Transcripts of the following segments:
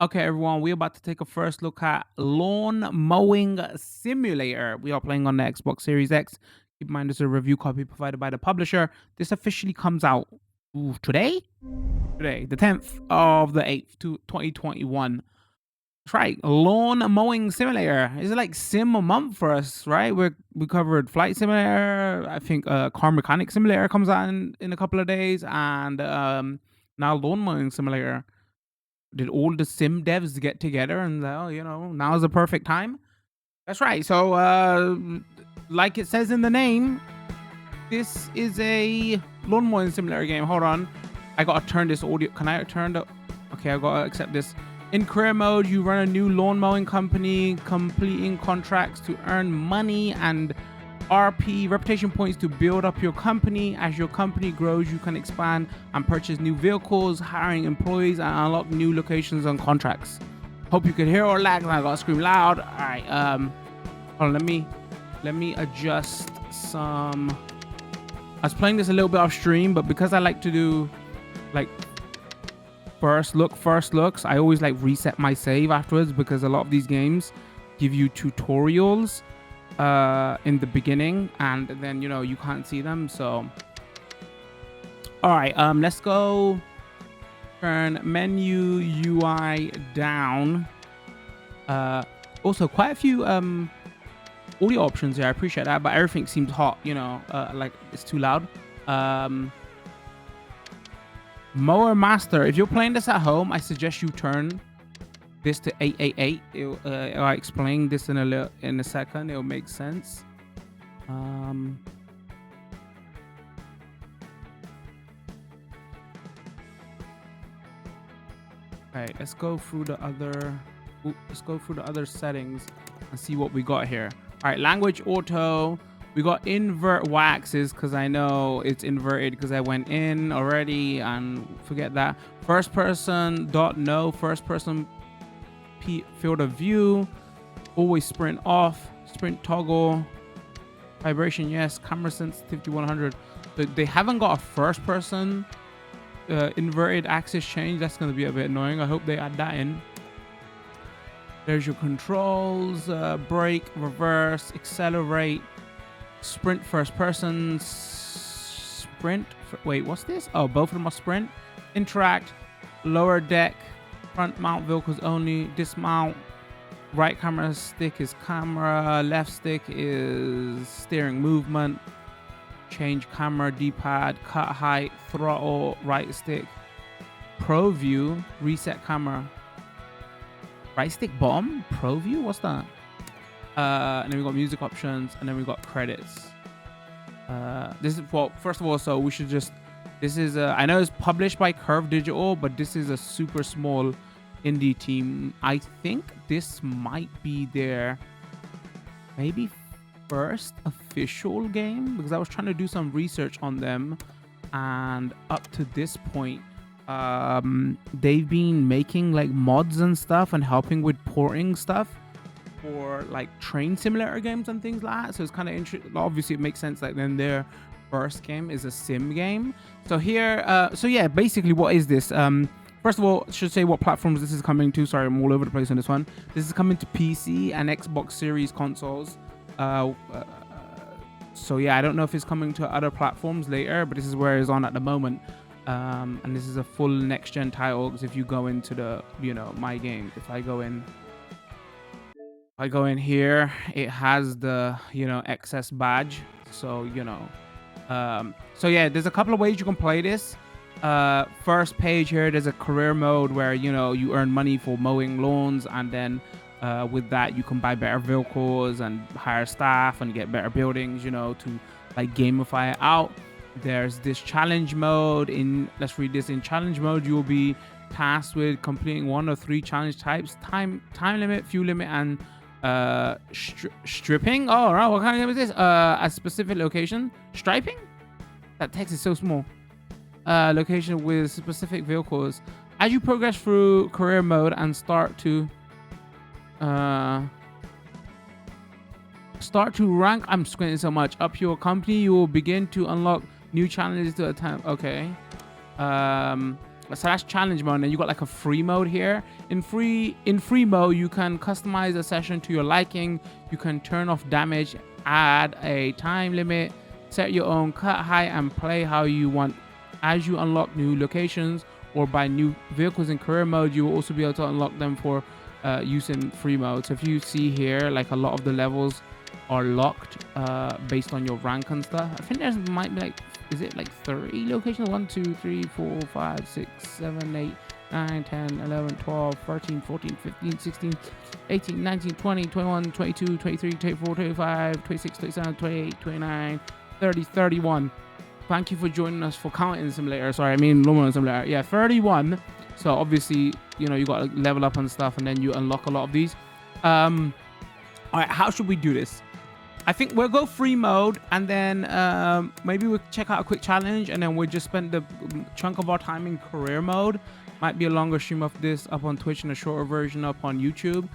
Okay, everyone, we're about to take a first look at Lawn Mowing Simulator. We are playing on the Xbox Series X. Keep in mind, this is a review copy provided by the publisher. This officially comes out today? Today, the 10th of the 8th, 2021. That's right, Lawn Mowing Simulator. It's like sim a month for us, right? We covered Flight Simulator. I think Car Mechanic Simulator comes out in a couple of days. And now Lawn Mowing Simulator. Did all the sim devs get together and now is the perfect time? That's right. So like it says in the name, this is a lawn mowing simulator game. Hold on, I gotta turn this audio. Can I turn the? Okay, I gotta accept this. In career mode, you run a new lawn mowing company, completing contracts to earn money and RP reputation points to build up your company. As your company grows, you can expand and purchase new vehicles, hiring employees, and unlock new locations and contracts. Hope you can hear or lag. I gotta scream loud. All right. Hold on. Let me adjust some. I was playing this a little bit off stream, but because I like to do like first looks, I always like reset my save afterwards because a lot of these games give you tutorials in the beginning and then you can't see them. So all right, let's go. Turn menu UI down. Also quite a few audio options here. I appreciate that, but everything seems hot, like it's too loud. Mower Master, if you're playing this at home, I suggest you turn this to 888. I'll explain this in a second. It'll make sense. Okay, let's go through the other settings and see what we got here. All right, language auto. We got invert y-axis because I know it's inverted because I went in already and forget that. First person dot no, first person field of view. Always sprint off, sprint toggle, vibration yes, camera sensitivity 100. But they haven't got a first person inverted axis change. That's going to be a bit annoying. I hope they add that in. There's your controls, brake, reverse, accelerate, sprint first person, sprint. Wait, what's this? Oh, both of them are sprint. Interact, lower deck, front mount vehicles only, dismount. Right camera stick is camera, left stick is steering movement. Change camera, D-pad, cut height, throttle, right stick. Pro view, reset camera. Right stick bottom, pro view, what's that? And then we got music options, and then we got credits. This is, well, first of all, so we should just, this is I know it's published by Curve Digital, but this is a super small indie team. I think this might be their maybe first official game, because I was trying to do some research on them, and up to this point they've been making like mods and stuff and helping with porting stuff for like train simulator games and things like that. So it's kind of interesting. Obviously it makes sense that then their first game is a sim game. So here so yeah, basically what is this? First of all, I should say what platforms this is coming to. Sorry, I'm all over the place on this one. This is coming to PC and Xbox Series consoles. So yeah, I don't know if it's coming to other platforms later, but this is where it's on at the moment. And this is a full next gen title, because if you go into the my game, if I go in here, it has the XS badge. So so yeah, there's a couple of ways you can play this. First page here, there's a career mode where you earn money for mowing lawns, and then with that you can buy better vehicles and hire staff and get better buildings, to like gamify it out. There's this challenge mode. Let's read this. In challenge mode, you will be tasked with completing one of 3 challenge types: time limit, fuel limit, and stripping. Oh right, what kind of game is this? A specific location. Striping? That text is so small. Location with specific vehicles. As you progress through career mode and start to rank, I'm squinting so much, up your company, you will begin to unlock new challenges to attempt. Okay. slash challenge mode, and then you got like a free mode here. In free mode, you can customize a session to your liking. You can turn off damage, add a time limit, set your own cut height, and play how you want. As you unlock new locations or buy new vehicles in career mode, you will also be able to unlock them for use in free mode. So if you see here, like a lot of the levels are locked based on your rank and stuff. I think there might be like, is it like 30 locations? 1, 2, 3, 4, 5, 6, 7, 8, 9, 10, 11, 12, 13, 14, 15, 16, 18, 19, 20, 21, 22, 23, 24, 25, 26, 27, 28, 29, 30, 31. Thank you for joining us for Counting Simulator. Sorry, I mean Lawn Mowing Simulator. Yeah, 31. So obviously, you know, you got to level up and stuff, and then you unlock a lot of these. All right, how should we do this? I think we'll go free mode, and then maybe we'll check out a quick challenge, and then we'll just spend the chunk of our time in career mode. Might be a longer stream of this up on Twitch and a shorter version up on YouTube.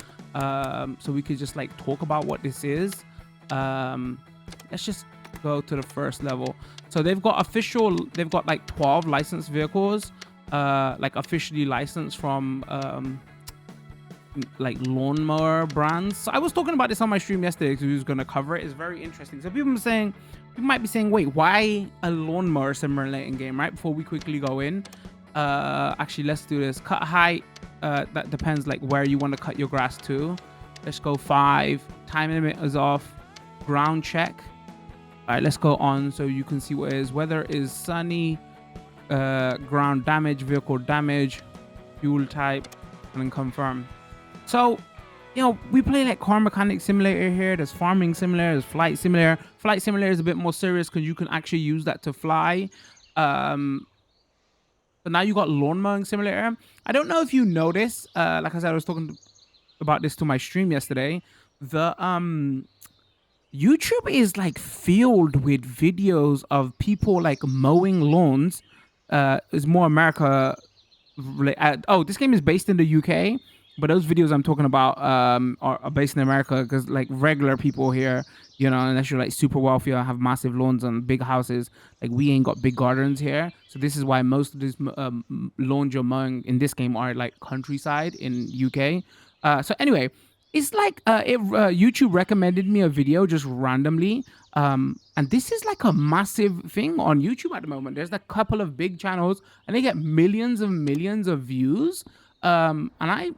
So we could just like talk about what this is. Let's just go to the first level. So they've got like 12 licensed vehicles, like officially licensed from like lawnmower brands. So I was talking about this on my stream yesterday because we was going to cover it. It's very interesting. So people might be saying, wait, why a lawnmower simulating game, right? Before we quickly go in, actually, let's do this. Cut height, that depends like where you want to cut your grass to. Let's go 5. Time limit is off. Ground check. All right, let's go on so you can see what it is. Weather is sunny. Ground damage, vehicle damage, fuel type, and then confirm. So, you know, we play like car mechanic simulator here. There's farming simulator, there's flight simulator. Flight simulator is a bit more serious because you can actually use that to fly. But now you got lawn mowing simulator. I don't know if you noticed, like I said, I was talking about this to my stream yesterday. The YouTube is like filled with videos of people like mowing lawns. It's more America. Oh, this game is based in the UK, but those videos I'm talking about are based in America because like regular people here, you know, unless you're like super wealthy or have massive lawns and big houses, like we ain't got big gardens here. So this is why most of these lawns you're mowing in this game are like countryside in UK. So anyway, it's like YouTube recommended me a video just randomly. And this is like a massive thing on YouTube at the moment. There's a couple of big channels and they get millions and millions of views. And I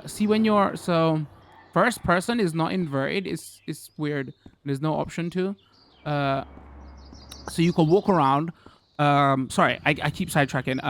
see when you're, so first person is not inverted. It's weird. There's no option to. So you can walk around. Sorry, I keep sidetracking.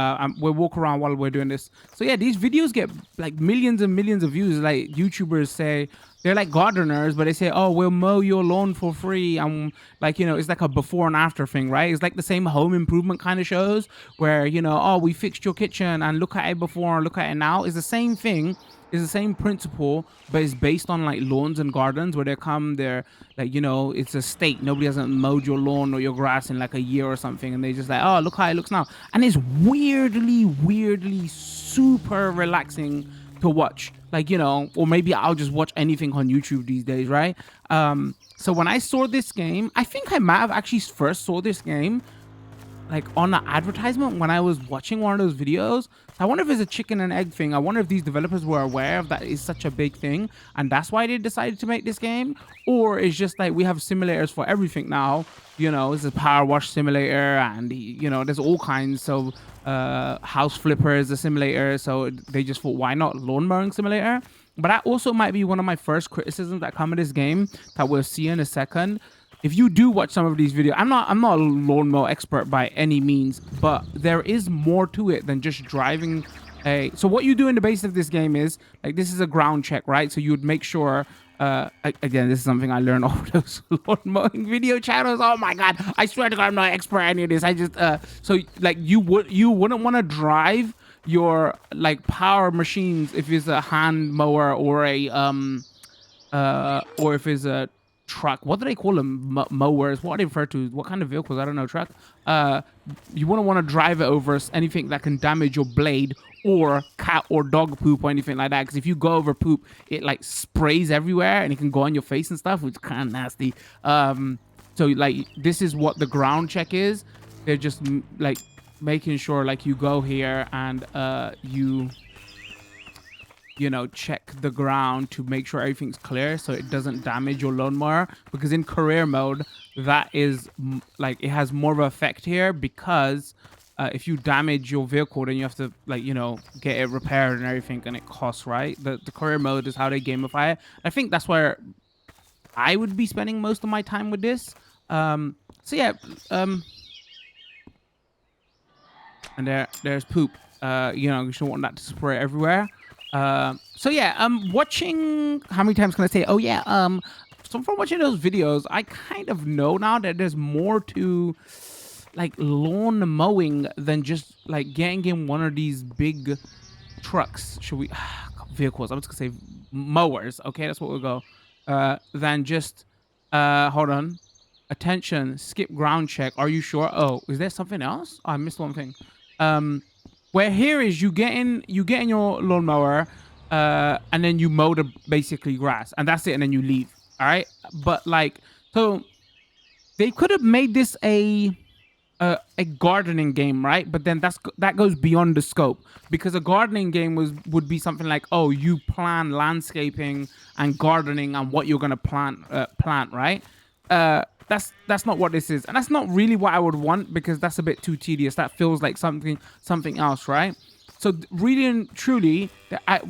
We'll walk around while we're doing this. So yeah, these videos get like millions and millions of views. Like YouTubers say, they're like gardeners, but they say, oh, we'll mow your lawn for free. And like, you know, it's like a before and after thing, right? It's like the same home improvement kind of shows where, you know, oh, we fixed your kitchen and look at it before and look at it now. It's the same thing. It's the same principle, but it's based on like lawns and gardens where they're like, you know, it's a state. Nobody hasn't mowed your lawn or your grass in like a year or something. And they just like, oh, look how it looks now. And it's weirdly super relaxing to watch. Like, you know, or maybe I'll just watch anything on YouTube these days, right? So when I saw this game, I think I might have actually first saw this game like on an advertisement when I was watching one of those videos. I wonder if it's a chicken and egg thing. I wonder if these developers were aware of that is such a big thing and that's why they decided to make this game, or it's just like we have simulators for everything now. You know, it's a power wash simulator and, you know, there's all kinds. So house flipper is a simulator. So they just thought, why not lawn mowing simulator? But that also might be one of my first criticisms that come in this game that we'll see in a second. If you do watch some of these videos, I'm not a lawnmower expert by any means, but there is more to it than just driving a. So what you do in the base of this game is like, this is a ground check, right? So you would make sure. Again, this is something I learned off those lawn mowing video channels. Oh my god! I swear to God, I'm not expert at any of this. I just so like you wouldn't want to drive your like power machines if it's a hand mower or a or if it's a truck. What do they call them? Mowers. What are they referred to? What kind of vehicles? I don't know. Truck. You wouldn't want to drive it over anything that can damage your blade or cat or dog poop or anything like that, because if you go over poop, it like sprays everywhere and it can go on your face and stuff, which is kind of nasty. So like this is what the ground check is. They're just like making sure like you go here and you know, check the ground to make sure everything's clear so it doesn't damage your lawnmower. Because in career mode, that is like it has more of an effect here, because if you damage your vehicle, then you have to, like, you know, get it repaired and everything, and it costs, right? The career mode is how they gamify it. I think that's where I would be spending most of my time with this. So yeah, and there's poop. You know, you don't want that to spray everywhere. So yeah, watching, how many times can I say, oh yeah, so from watching those videos, I kind of know now that there's more to like lawn mowing than just like getting in one of these big trucks. Should we vehicles? I'm just gonna say mowers. Okay, that's what we'll go. Than just hold on. Attention, skip ground check. Are you sure? Oh, is there something else? Oh, I missed one thing. Where here is you get in your lawnmower, and then you mow the basically grass, and that's it, and then you leave. All right, but like, so they could have made this a gardening game, right? But then that goes beyond the scope, because a gardening game would be something like, oh, you plan landscaping and gardening and what you're gonna plant, right? That's not what this is, and that's not really what I would want, because that's a bit too tedious. That feels like something else, right? So really and truly,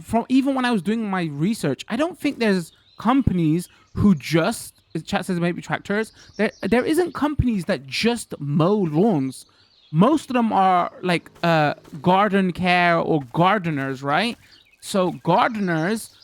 from even when I was doing my research, I don't think there's companies who just, chat says maybe tractors. There isn't companies that just mow lawns. Most of them are like garden care or gardeners, right? So gardeners,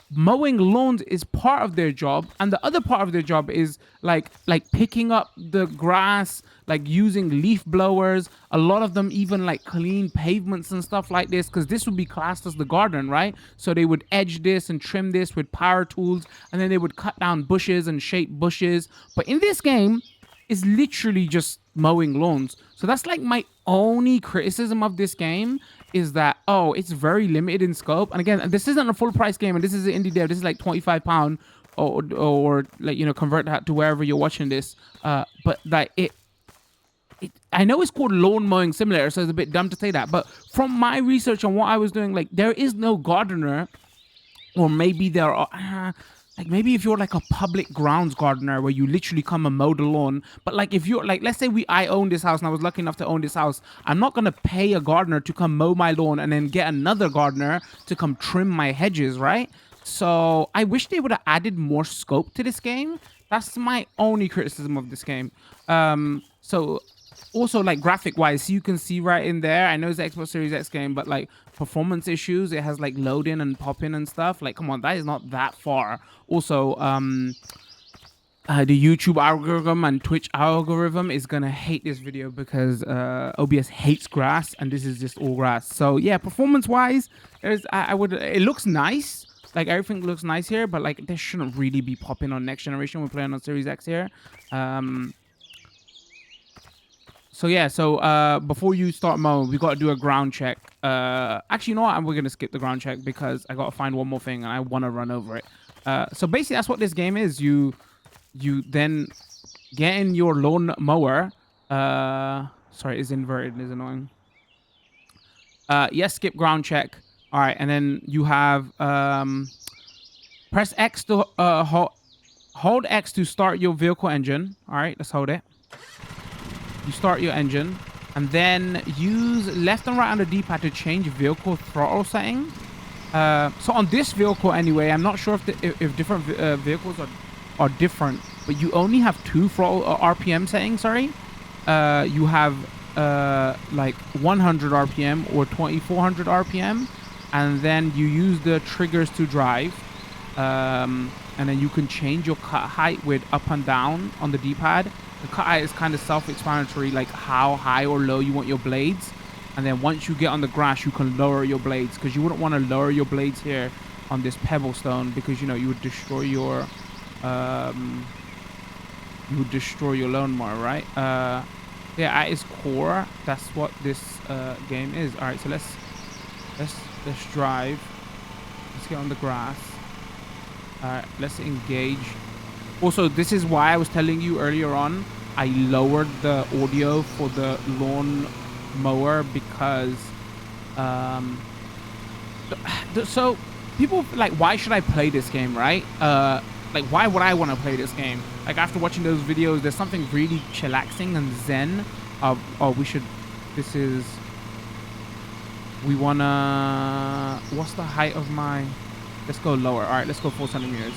mowing lawns is part of their job, and the other part of their job is like picking up the grass, like using leaf blowers. A lot of them even like clean pavements and stuff like this, because this would be classed as the garden, right? So they would edge this and trim this with power tools, and then they would cut down bushes and shape bushes. But in this game, it's literally just mowing lawns. So that's like my only criticism of this game, is that, oh, it's very limited in scope. And again, this isn't a full price game, and this is an indie dev. This is like £25, or like, you know, convert that to wherever you're watching this. But like I know it's called Lawn Mowing Simulator, so it's a bit dumb to say that. But from my research on what I was doing, like, there is no gardener, or maybe there are. Like, maybe if you're like a public grounds gardener where you literally come and mow the lawn. But like, if you're like, let's say I own this house and I was lucky enough to own this house, I'm not going to pay a gardener to come mow my lawn and then get another gardener to come trim my hedges, right? So I wish they would have added more scope to this game. That's my only criticism of this game. So also, like, graphic wise, you can see right in there, I know it's the Xbox Series X game, but like performance issues, it has like loading and popping and stuff. Like, come on, that is not that far. Also, the YouTube algorithm and Twitch algorithm is gonna hate this video, because OBS hates grass, and this is just all grass. So yeah, performance wise, it looks nice. Like, everything looks nice here, but like, this shouldn't really be popping on next generation. We're playing on Series X here. So yeah, so before you start mowing, we got to do a ground check. Actually, you know what? We're going to skip the ground check, because I got to find one more thing, and I want to run over it. So basically, that's what this game is. You then get in your lawn mower. Sorry, it's inverted. It's annoying. Yes, skip ground check. All right, and then you have press X to hold X to start your vehicle engine. All right, let's hold it. You start your engine, and then use left and right on the D-pad to change vehicle throttle setting. So on this vehicle anyway, I'm not sure if different vehicles are different, but you only have two throttle RPM settings. Sorry, you have like 100 RPM or 2400 RPM, and then you use the triggers to drive, and then you can change your cut height with up and down on the D-pad. The cut height is kind of self-explanatory, like how high or low you want your blades. And then once you get on the grass, you can lower your blades, because you wouldn't want to lower your blades here on this pebble stone, because, you know, you would destroy your lawnmower, right? Yeah, at its core, that's what this game is. All right, so let's drive. Let's get on the grass. All right, let's engage Also, this is why I was telling you earlier on, I lowered the audio for the lawn mower because so people like, why should I play this game, right? Like, why would I want to play this game? Like, after watching those videos, there's something really chillaxing and zen of, oh, we wanna, what's the height of my, let's go lower. All right, let's go 4 centimeters.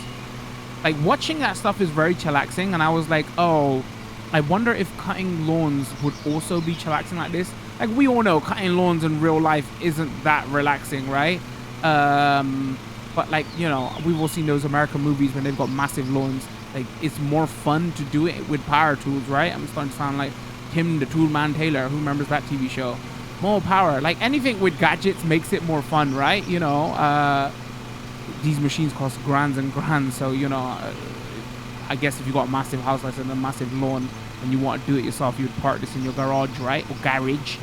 Like, watching that stuff is very chillaxing, and I was like, oh, I wonder if cutting lawns would also be chillaxing like this. Like, we all know cutting lawns in real life isn't that relaxing, right? But like, you know, we've all seen those American movies when they've got massive lawns. Like, it's more fun to do it with power tools, right? I'm starting to sound like Tim the Toolman Taylor. Who remembers that TV show? More power. Like, anything with gadgets makes it more fun, right? You know, these machines cost grands and grands, so, you know, I guess if you got a massive house like a massive lawn and you want to do it yourself, you'd park this in your garage, right? Or garage.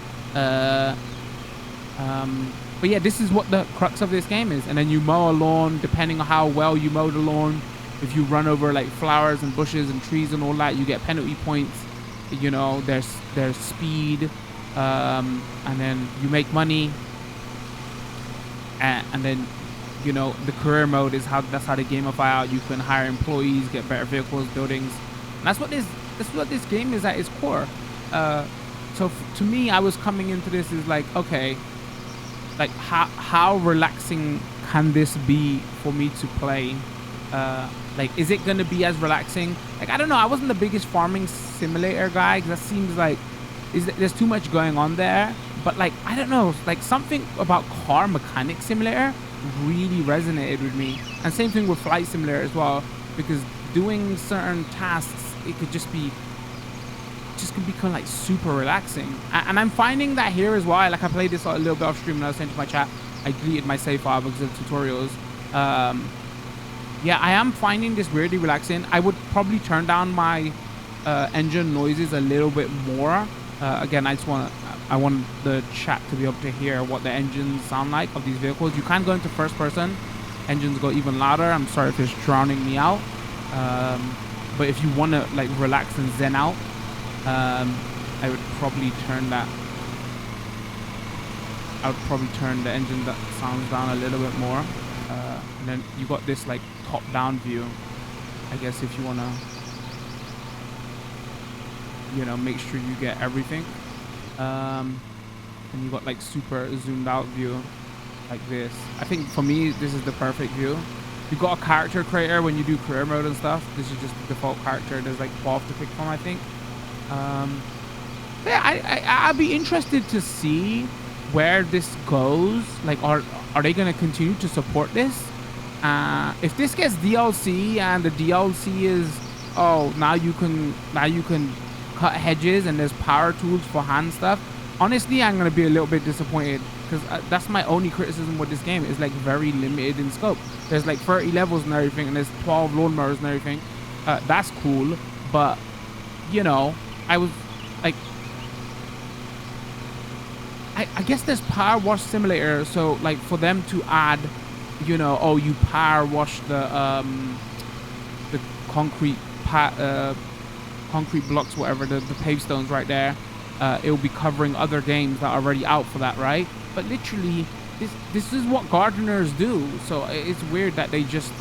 But yeah, this is what the crux of this game is. And then you mow a lawn, depending on how well you mow the lawn. If you run over like flowers and bushes and trees and all that, you get penalty points. You know, there's speed, and then you make money, and then, you know, the career mode is that's how they gamify out. You can hire employees, get better vehicles, buildings, and that's what this game is at its core. So to me, I was coming into this is like, okay, like how relaxing can this be for me to play? Like, is it gonna be as relaxing? Like, I don't know. I wasn't the biggest farming simulator guy, because that seems like there's too much going on there. But like, I don't know, like something about car mechanic simulator really resonated with me, and same thing with flight simulator as well, because doing certain tasks, it could just become like super relaxing. And I'm finding that here as well. Like, I played this a little bit off stream and I was saying to my chat, I deleted my save file because of tutorials. Yeah, I am finding this weirdly relaxing. I would probably turn down my engine noises a little bit more. Again, I want the chat to be able to hear what the engines sound like of these vehicles. You can go into first person. Engines go even louder. I'm sorry if it's drowning me out. But if you want to like relax and zen out, I would probably turn the engine that sounds down a little bit more. And then you got this like top down view, I guess, if you want to, you know, make sure you get everything. And you got like super zoomed out view like this. I think for me, this is the perfect view. You got a character creator when you do career mode and stuff. This is just the default character. There's like 12 to pick from, I think. Yeah, I'd be interested to see where this goes. Like, are they going to continue to support this? If this gets DLC and the DLC is, oh, now you can cut hedges and there's power tools for hand stuff, honestly, I'm going to be a little bit disappointed, because that's my only criticism with this game. Is like very limited in scope. There's like 30 levels and everything, and there's 12 lawnmowers and everything. That's cool, but you know, I was like, I guess there's power wash simulator, so like for them to add, you know, oh, you power wash the concrete concrete blocks, whatever, the pavestones right there, it will be covering other games that are already out for that, right? But literally, this is what gardeners do. So it's weird that they just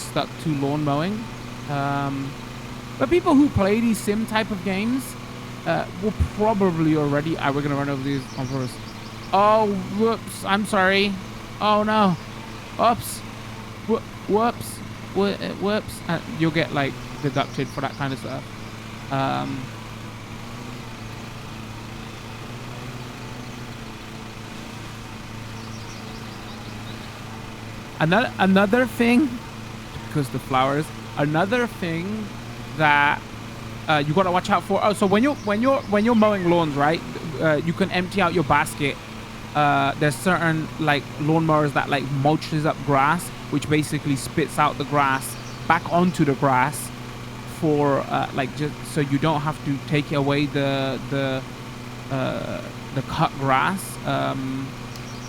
stuck to lawn mowing. But people who play these sim type of games will probably already. We're gonna run over these on purpose. Oh, whoops! I'm sorry. Oh no! Oops! Whoops! Whoops! You'll get like deducted for that kind of stuff. Another thing, because the flowers. Another thing that you gotta watch out for. Oh, so when you're mowing lawns, right? You can empty out your basket. There's certain like lawnmowers that like mulches up grass, which basically spits out the grass back onto the grass for like, just so you don't have to take away the cut grass.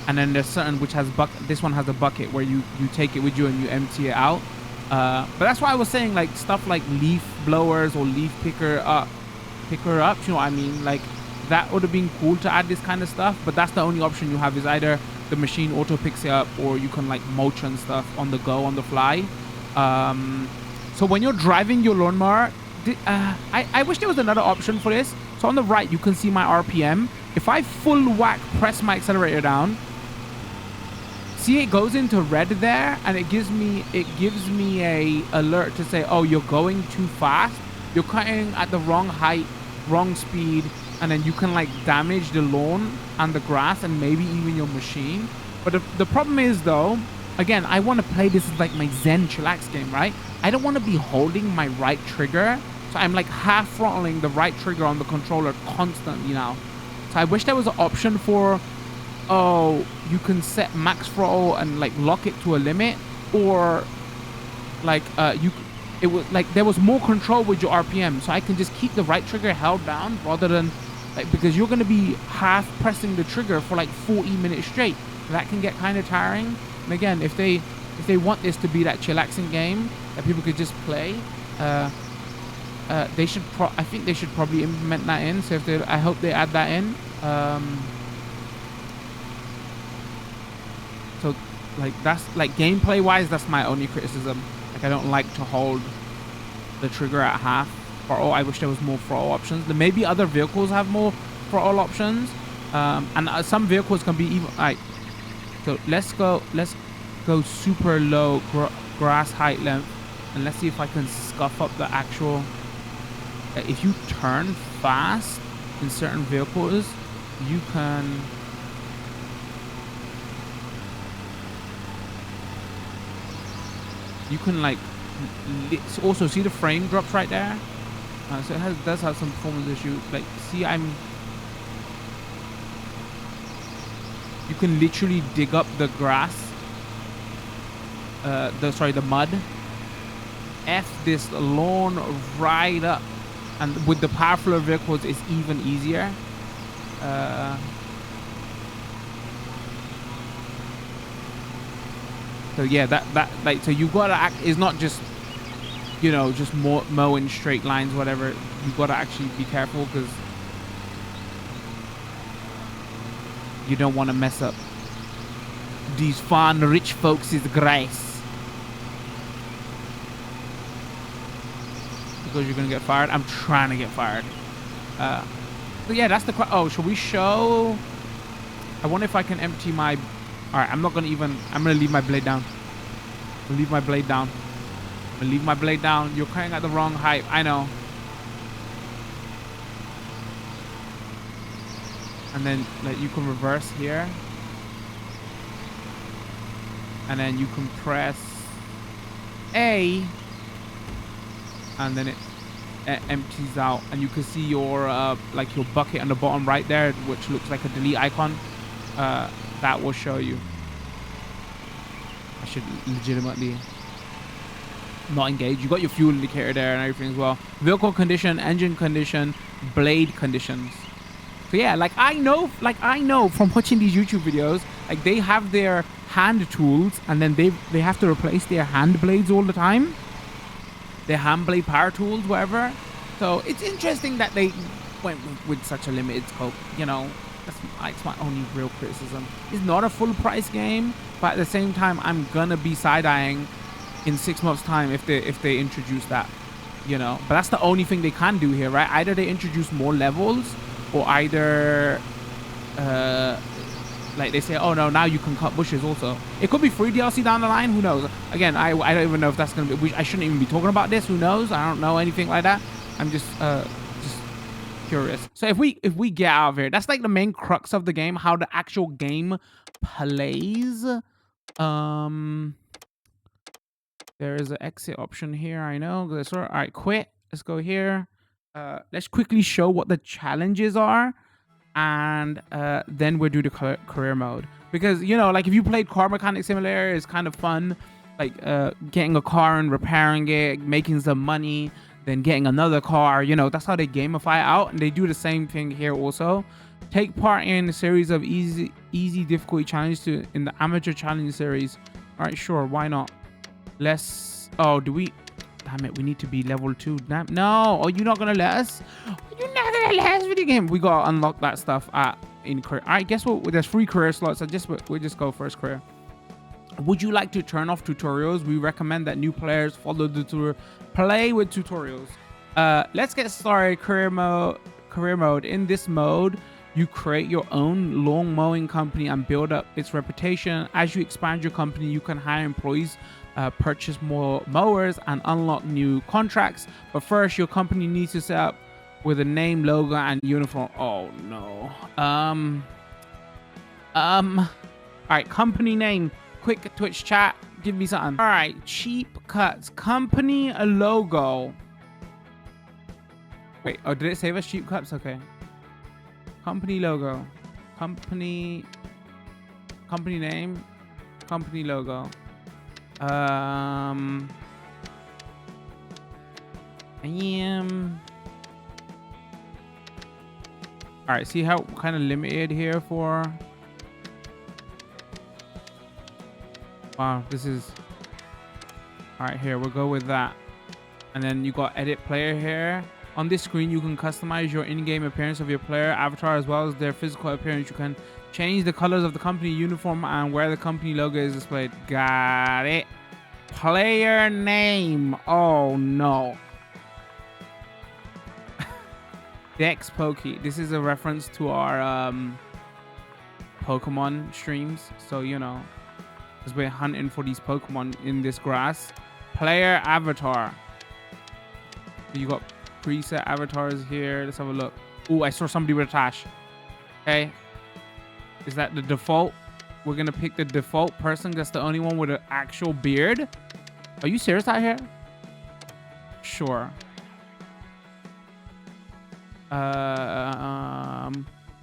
And then there's certain which has this one has a bucket where you take it with you and you empty it out. But that's why I was saying like stuff like leaf blowers or leaf picker ups, you know what I mean? Like that would have been cool to add this kind of stuff, but that's the only option you have, is either the machine auto picks it up or you can like mulch and stuff on the go, on the fly. So when you're driving your lawnmower, I wish there was another option for this. So on the right, you can see my RPM. If I full whack press my accelerator down, see, it goes into red there, and it gives me a alert to say, oh, you're going too fast. You're cutting at the wrong height, wrong speed, and then you can like damage the lawn and the grass and maybe even your machine. But the problem is though, again, I want to play this as like my zen chillax game, right? I don't want to be holding my right trigger. So I'm like half throttling the right trigger on the controller constantly now. So I wish there was an option for, oh, you can set max throttle and like lock it to a limit, or like it was like there was more control with your RPM, so I can just keep the right trigger held down rather than like, because you're going to be half pressing the trigger for like 40 minutes straight. That can get kind of tiring. And again, if they want this to be that chillaxing game that people could just play, they should I think they should probably implement that in. So I hope they add that in. So like that's like gameplay wise, that's my only criticism. Like I don't like to hold the trigger at half throttle. I wish there was more throttle options. There maybe other vehicles have more throttle options, and some vehicles can be even like. So let's go super low grass height length, and let's see if I can scuff up the actual. If you turn fast in certain vehicles, you can. You can like also see the frame drops right there. So it does have some performance issue. Like, see, you can literally dig up the grass, the mud, F this lawn right up, and with the powerful vehicles, it's even easier. So yeah, that like, so you gotta act. It's not just, you know, just mowing straight lines, whatever. You gotta actually be careful, because you don't want to mess up these fun rich folks' grass, because you're gonna get fired. I'm trying to get fired. So yeah, that's the. Oh, should we show? I wonder if I can empty my. All right, I'm gonna leave my blade down. Leave my blade down. Leave my blade down. You're cutting at the wrong height. I know. And then like you can reverse here. And then you can press A. And then it empties out. And you can see your like your bucket on the bottom right there, which looks like a delete icon. That will show you. I should legitimately not engage. You got your fuel indicator there and everything as well. Vehicle condition, engine condition, blade conditions. So yeah, like I know from watching these YouTube videos, like they have their hand tools, and then they have to replace their hand blades all the time. Their hand blade power tools, whatever. So it's interesting that they went with such a limited scope, you know. That's my only real criticism. It's not a full price game, but at the same time, I'm gonna be side-eyeing in 6 months' time if they introduce that, you know. But that's the only thing they can do here, right? Either they introduce more levels, or either like they say, oh no, now you can cut bushes also. It could be free DLC down the line. Who knows? Again, I don't even know if that's gonna be. I shouldn't even be talking about this. Who knows? I don't know anything like that. I'm just curious. So if we get out of here, that's like the main crux of the game, how the actual game plays. There is an exit option here. I know. All right, quit. Let's go here. Let's quickly show what the challenges are, and then we'll do the career mode, because you know, like if you played Car Mechanic Simulator, it's kind of fun, like getting a car and repairing it, making some money, then getting another car. You know, that's how they gamify out, and they do the same thing here also. Take part in a series of easy difficulty challenges in the amateur challenge series. All right, sure, why not? Let's Oh, do we? Damn it, we need to be level 2. Damn, no. Are you not gonna let us? You're not gonna let us video game. We gotta unlock that stuff in career. All right, guess what? There's 3 career slots. We'll just go first career. Would you like to turn off tutorials? We recommend that new players follow the tutorial. Play with tutorials. Let's get started. Career mode. In this mode, you create your own lawn mowing company and build up its reputation. As you expand your company, you can hire employees, purchase more mowers, and unlock new contracts. But first, your company needs to set up with a name, logo, and uniform. Oh no. All right, company name. Quick Twitch chat. Give me something. All right, cheap cuts. Company logo. Wait, oh, did it save us cheap cuts? Okay. Company logo. Company name. Company logo. I am. All right, see how kind of limited here for. Wow, this is. All right, here we'll go with that, and then you got edit player here. On this screen, you can customize your in-game appearance of your player avatar as well as their physical appearance. You can change the colors of the company uniform and where the company logo is displayed. Got it. Player name. Oh no. Dex Pokey. This is a reference to our Pokemon streams. So, you know, because we're hunting for these Pokemon in this grass. Player avatar. You got preset avatars here. Let's have a look. Oh, I saw somebody with a tash. Okay. Is that the default? We're going to pick the default person. That's the only one with an actual beard. Are you serious out here? Sure. Play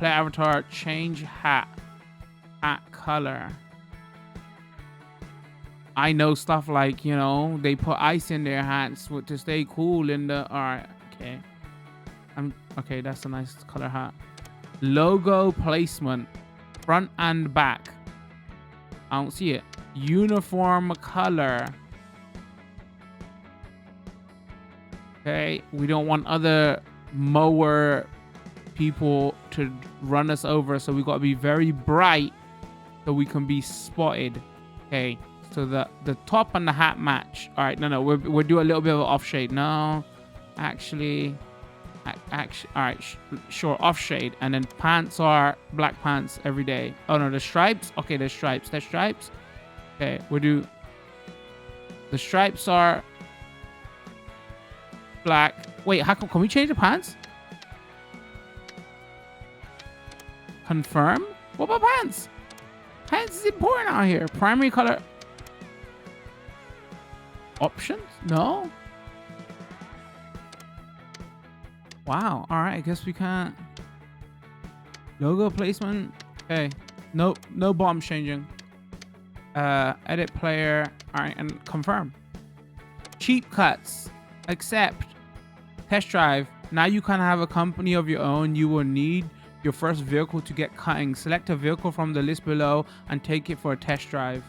avatar. Change hat. Hat color. I know stuff like, you know, they put ice in their hats to stay cool in the... All right. Okay. Okay, that's a nice color hat. Logo placement. Front and back. I don't see it. Uniform color. Okay. We don't want other mower people to run us over, so we got to be very bright so we can be spotted. Okay. So the top and the hat match. All right. No. We'll do a little bit of an off shade. No. Actually, all right, sure, off shade, and then pants are black pants every day. Oh no, the stripes. Okay, the stripes. Okay, we'll do. The stripes are black. Wait, how come? Can we change the pants? Confirm. What about pants? Pants is important out here. Primary color. Options? No. Wow. All right. I guess we can't. Logo placement. Okay. Nope. No bombs changing. Edit player. All right. And confirm. Cheap cuts. Accept. Test drive. Now you can have a company of your own. You will need your first vehicle to get cutting. Select a vehicle from the list below and take it for a test drive.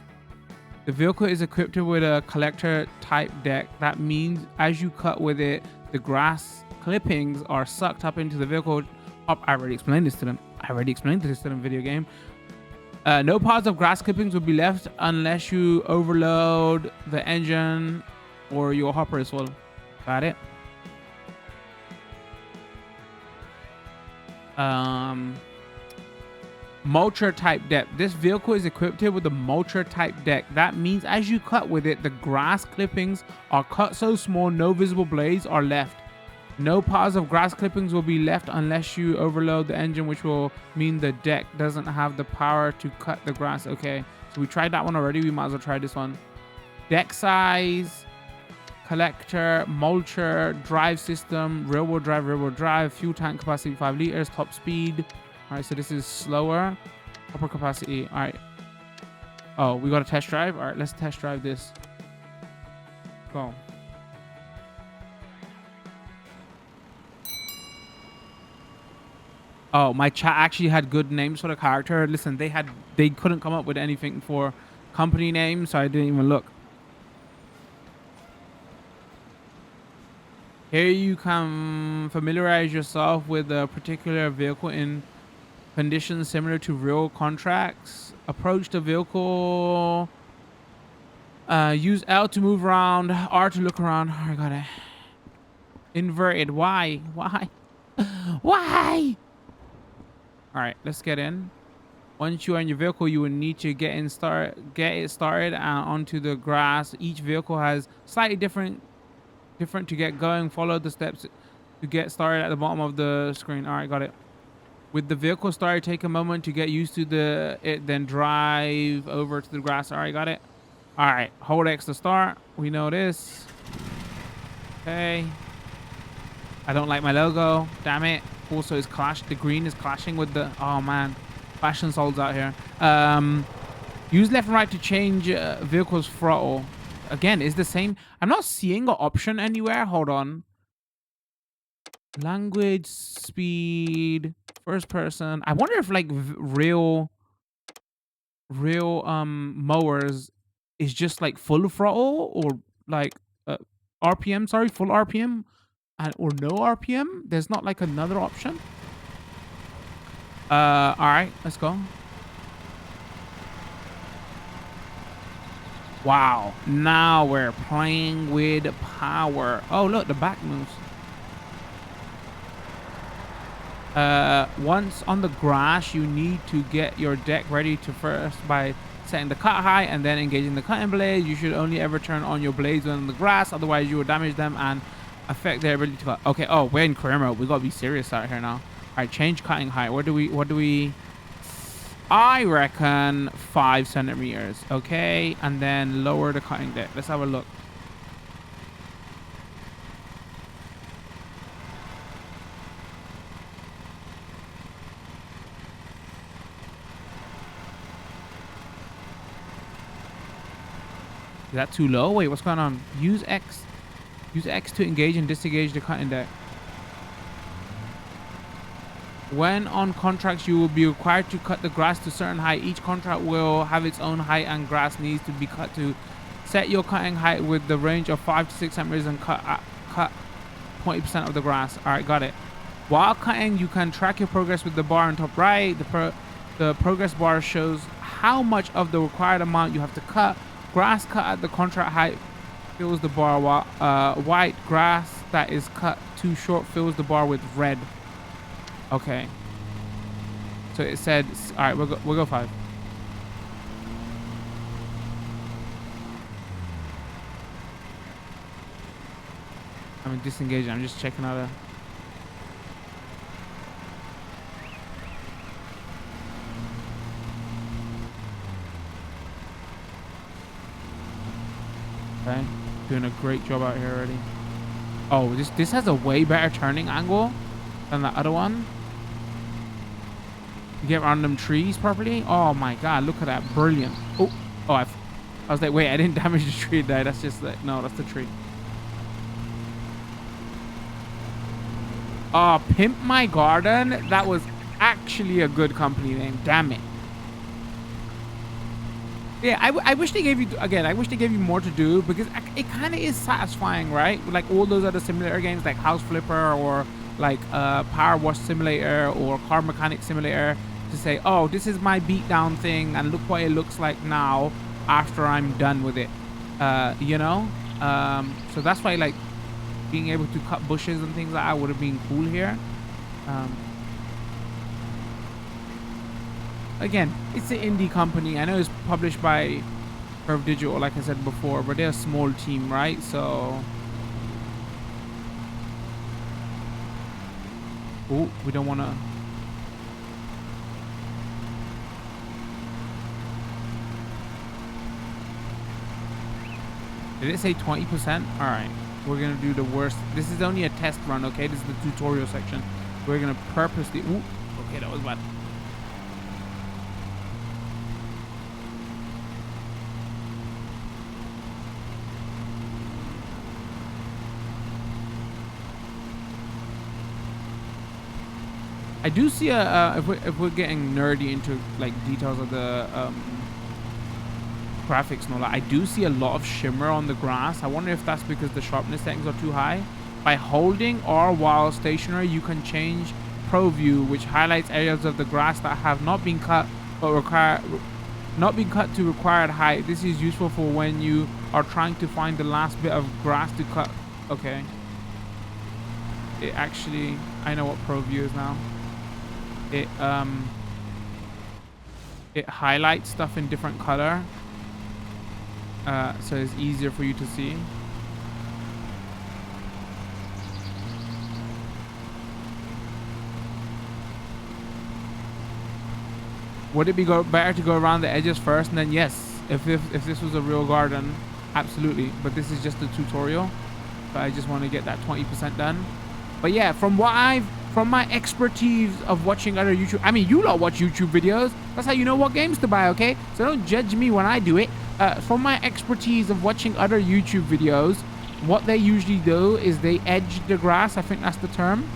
The vehicle is equipped with a collector type deck. That means as you cut with it, the grass clippings are sucked up into the vehicle. I already explained this to them. Video game. No parts of grass clippings will be left unless you overload the engine or your hopper is full. Got it. Mulcher type deck. This vehicle is equipped with a mulcher type deck. That means as you cut with it, the grass clippings are cut so small no visible blades are left. No piles of grass clippings will be left unless you overload the engine, which will mean the deck doesn't have the power to cut the grass. Okay, so we tried that one already. We might as well try this one. Deck size, collector, mulcher, drive system, rear wheel drive, fuel tank capacity 5 liters, top speed. All right, so this is slower. Upper capacity. All right. Oh, we got a test drive. All right, let's test drive this. Go. Oh, my chat actually had good names for the character. Listen, they couldn't come up with anything for company names, so I didn't even look. Here you can familiarize yourself with a particular vehicle in conditions similar to real contracts. Approach the vehicle. Use L to move around, R to look around. Oh, I got it. Inverted. Why? Why? Why? All right, let's get in. Once you are in your vehicle, you will need to get it started onto the grass. Each vehicle has slightly different to get going. Follow the steps to get started at the bottom of the screen. All right, got it. With the vehicle started, take a moment to get used to it, then drive over to the grass. All right, got it. All right, hold X to start. We know this. Okay. I don't like my logo. Damn it. Also, it's clashed. The green is clashing with the... Oh, man. Fashion souls out here. Use left and right to change vehicle's throttle. Again, it's the same. I'm not seeing an option anywhere. Hold on. Language, speed, first person. I wonder if like real mowers is just like full throttle or like RPM, sorry, full RPM or no RPM. There's not like another option. All right, let's go. Wow, now we're playing with power. Oh, look, the back moves. Once on the grass, you need to get your deck ready to first by setting the cut height and then engaging the cutting blade. You should only ever turn on your blades when on the grass, otherwise you will damage them and affect their ability to cut. Okay, oh, we're in career mode. We gotta be serious out here now. All right, change cutting height. What do we? I reckon 5 centimeters. Okay, and then lower the cutting deck. Let's have a look. Is that too low? Wait, what's going on? Use X. Use X to engage and disengage the cutting deck. When on contracts, you will be required to cut the grass to a certain height. Each contract will have its own height and grass needs to be cut to. Set your cutting height with the range of 5 to 6 centimeters and cut 20% of the grass. All right, got it. While cutting, you can track your progress with the bar on top right. The progress bar shows how much of the required amount you have to cut. Grass cut at the contract height fills the bar, while white grass that is cut too short fills the bar with red. Okay. So it said, all right, we'll go 5. I'm disengaging. I'm just checking out a... Okay, doing a great job out here already. Oh, this has a way better turning angle than the other one. You get around them trees properly. Oh my god, look at that. Brilliant. Oh, I was like, wait, I didn't damage the tree there. That's just the... No, that's the tree. Oh, Pimp My Garden. That was actually a good company name. Damn it. Yeah, I wish they gave you, again, I wish they gave you more to do, because it kind of is satisfying, right? Like all those other simulator games like House Flipper or like Power Wash Simulator or Car Mechanic Simulator, to say, oh, this is my beatdown thing and look what it looks like now after I'm done with it. You know? So that's why, like, being able to cut bushes and things like that would have been cool here. Again, it's an indie company. I know it's published by Curve Digital, like I said before, but they're a small team, right? So, oh, we don't want to. Did it say 20%? All right, we're gonna do the worst. This is only a test run, okay? This is the tutorial section. We're gonna purposely. Ooh, okay, that was bad. I do see if we're getting nerdy into like details of the graphics and all that, I do see a lot of shimmer on the grass. I wonder if that's because the sharpness settings are too high. By holding R while stationary, you can change Pro View, which highlights areas of the grass that have not been cut but to required height. This is useful for when you are trying to find the last bit of grass to cut. Okay. It actually, I know what Pro View is now. It highlights stuff in different color, so it's easier for you to see. Would it be better to go around the edges first and then yes, if this was a real garden, absolutely. But this is just a tutorial, so I just want to get that 20% done. But yeah, from my expertise of watching other YouTube, I mean, you lot watch YouTube videos. That's how you know what games to buy, okay? So don't judge me when I do it. From my expertise of watching other YouTube videos, what they usually do is they edge the grass. I think that's the term.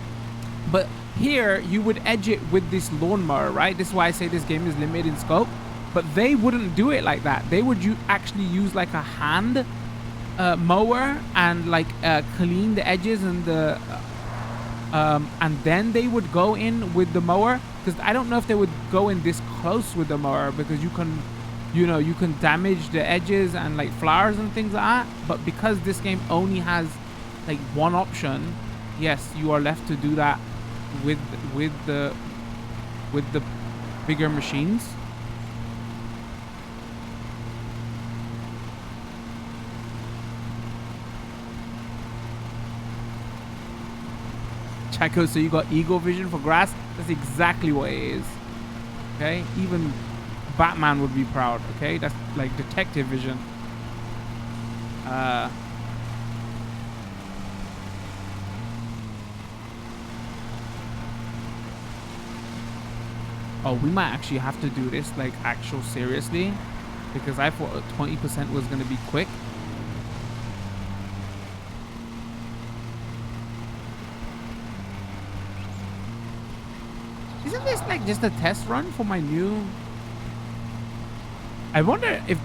But here, you would edge it with this lawnmower, right? This is why I say this game is limited in scope. But they wouldn't do it like that. They would actually use like a hand mower and like clean the edges and the and then they would go in with the mower, because I don't know if they would go in this close with the mower, because you can, you know, you can damage the edges and like flowers and things like that. But because this game only has like one option, yes, you are left to do that with the bigger machines. Chaco, so you got eagle vision for grass? That's exactly what it is. Okay, even Batman would be proud. Okay, that's like detective vision. Oh, we might actually have to do this like actual seriously, because I thought 20% was going to be quick. Isn't this like just a test run for my new... I wonder if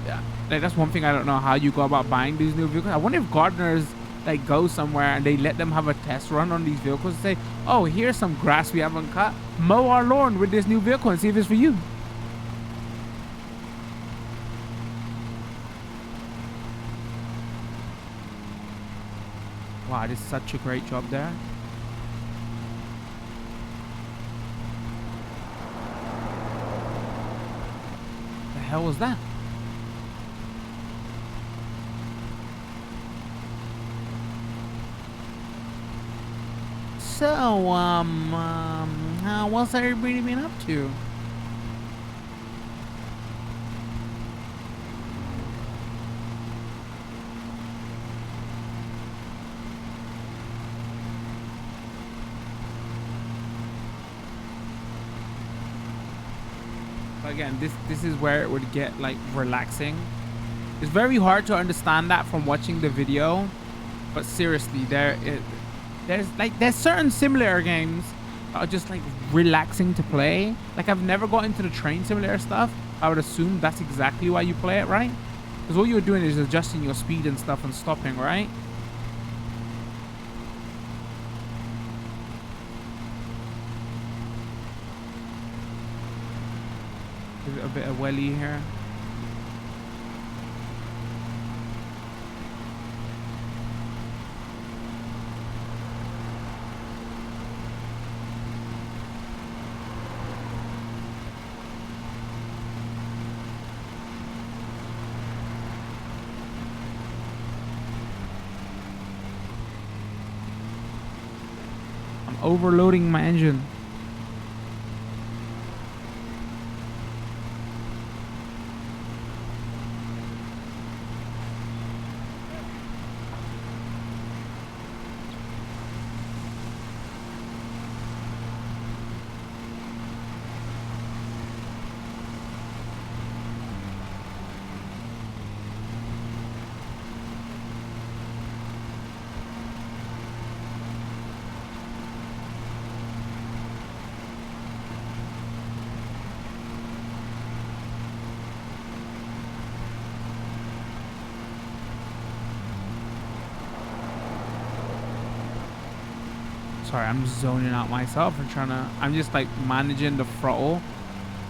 like that's one thing I don't know, how you go about buying these new vehicles. I wonder if gardeners like go somewhere and they let them have a test run on these vehicles and say, oh, here's some grass we haven't cut, mow our lawn with this new vehicle and see if it's for you. Wow, this is such a great job there. The hell was that? So, what's everybody been up to? Again, this is where it would get like relaxing. It's very hard to understand that from watching the video, but seriously, there's certain simulator games that are just like relaxing to play. Like, I've never got into the train simulator stuff. I would assume that's exactly why you play it, right? Because all you're doing is adjusting your speed and stuff and stopping, right? Give it a bit of welly here. Overloading my engine. Sorry, I'm zoning out myself and I'm just like managing the throttle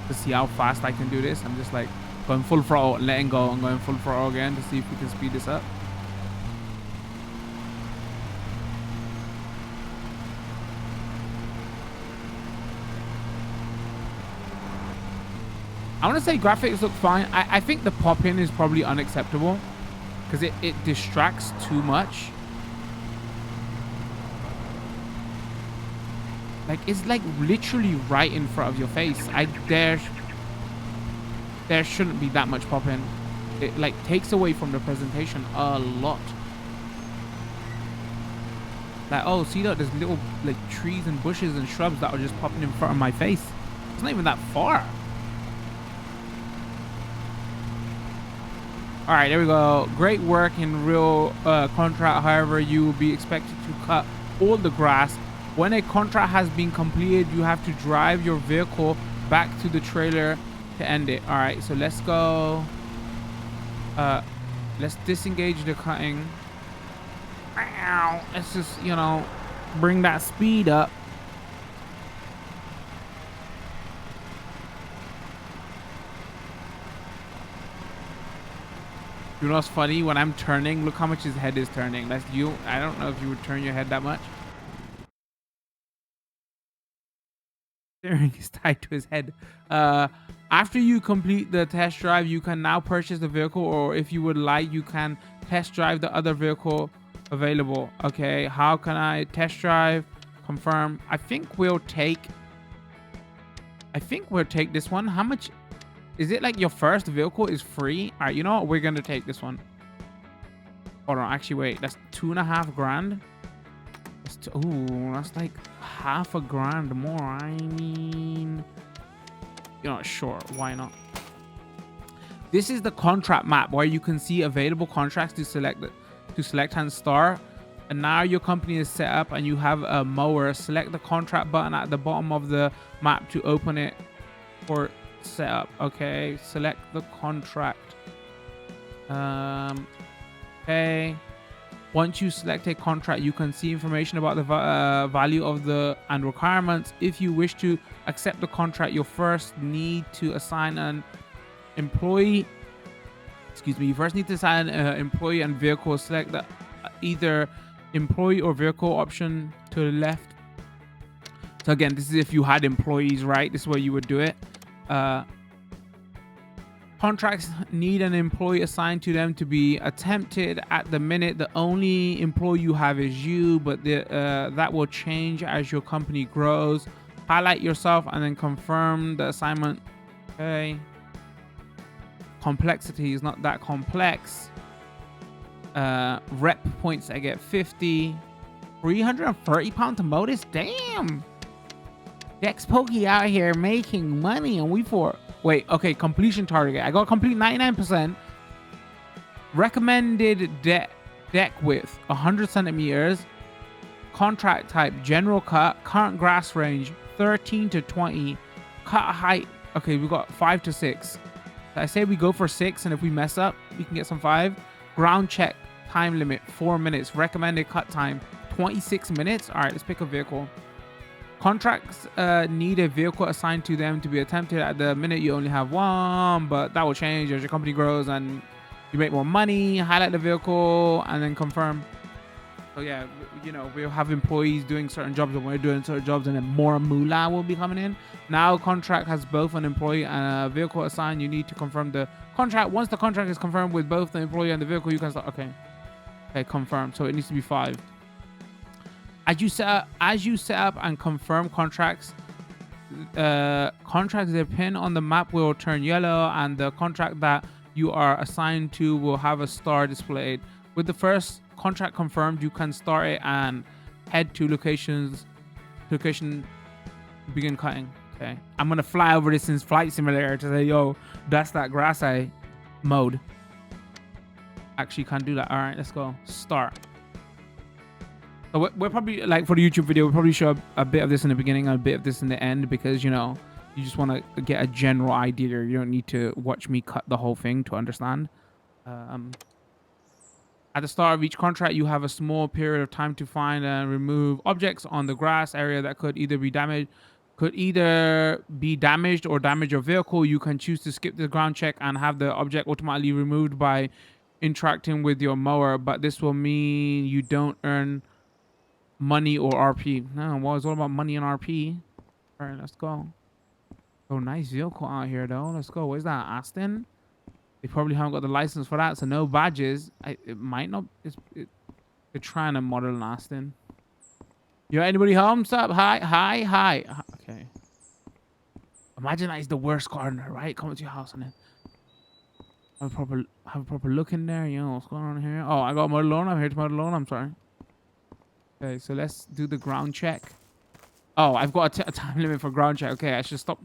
to see how fast I can do this. I'm just like going full throttle, letting go, and going full throttle again to see if we can speed this up. I want to say graphics look fine. I think the pop-in is probably unacceptable because it distracts too much. Like, it's like literally right in front of your face. There shouldn't be that much pop-in. It like takes away from the presentation a lot. Like, oh, see that there's little like trees and bushes and shrubs that are just popping in front of my face. It's not even that far. All right, there we go. Great work in real contract. However, you will be expected to cut all the grass. When a contract has been completed, you have to drive your vehicle back to the trailer to end it. All right, so let's go. Let's disengage the cutting. Let's just, you know, bring that speed up. You know what's funny? When I'm turning, look how much his head is turning. That's you. I don't know if you would turn your head that much. Steering is tied to his head. After you complete the test drive, you can now purchase the vehicle, or if you would like, you can test drive the other vehicle available. Okay, how can I test drive? Confirm. I think we'll take this one. How much is it? Like, your first vehicle is free? All right, you know what, we're gonna take this one. Hold on, actually wait, that's $2.5 grand. Ooh, that's like $0.5 grand more. I mean, you know, sure, why not? This is the contract map where you can see available contracts to select and start. And now your company is set up and you have a mower. Select the contract button at the bottom of the map to open it for setup. Okay, select the contract. Okay. Once you select a contract, you can see information about the value of and requirements. If you wish to accept the contract, you'll first need to assign an employee. Excuse me. You first need to assign an employee and vehicle. Select the either employee or vehicle option to the left. So again, this is if you had employees, right? This is where you would do it. Contracts need an employee assigned to them to be attempted. At the minute, the only employee you have is you, but that will change as your company grows. Highlight yourself and then confirm the assignment. Okay. Complexity is not that complex. Rep points, I get 50. 330 pound to modus. Damn. Dex Pokey out here making money, and we for wait, okay, completion target. I got complete 99%. Recommended deck width 100 centimeters. Contract type general cut. Current grass range 13 to 20. Cut height. Okay, we got 5 to 6. I say we go for 6, and if we mess up, we can get some 5. Ground check time limit 4 minutes. Recommended cut time 26 minutes. All right, let's pick a vehicle. Contracts need a vehicle assigned to them to be attempted. At the minute, you only have one, but that will change as your company grows and you make more money. Highlight the vehicle and then confirm. So yeah, you know, we'll have employees doing certain jobs and we're doing certain jobs, and then more moolah will be coming in. Now contract has both an employee and a vehicle assigned. You need to confirm the contract. Once the contract is confirmed with both the employee and the vehicle, you can start. Okay, confirm. So it needs to be 5. As you set up and confirm contracts, the pin on the map will turn yellow, and the contract that you are assigned to will have a star displayed. With the first contract confirmed, you can start it and head to location begin cutting. Okay, I'm gonna fly over this in Flight Simulator to say, yo, that's that grass I mowed. Actually can't do that. All right, let's go start. So we're probably, like, for the YouTube video, we'll probably show a bit of this in the beginning and a bit of this in the end, because, you know, you just want to get a general idea. You don't need to watch me cut the whole thing to understand. At the start of each contract, you have a small period of time to find and remove objects on the grass area that could either be damaged or damage your vehicle. You can choose to skip the ground check and have the object automatically removed by interacting with your mower, but this will mean you don't earn money or RP. No, well, it's all about money and RP. All right, let's go. Oh, nice vehicle out here, though. Let's go. Where's that? Aston? They probably haven't got the license for that, so no badges. It might not. They're trying to model an Aston. Yo, anybody home? Stop. Hi. Okay. Imagine that is the worst gardener, right? Coming to your house and then have a proper look in there. You know what's going on here? Oh, I got mow the lawn. I'm here to mow the lawn. I'm sorry. Okay, so let's do the ground check. Oh, I've got a time limit for ground check. Okay, I should stop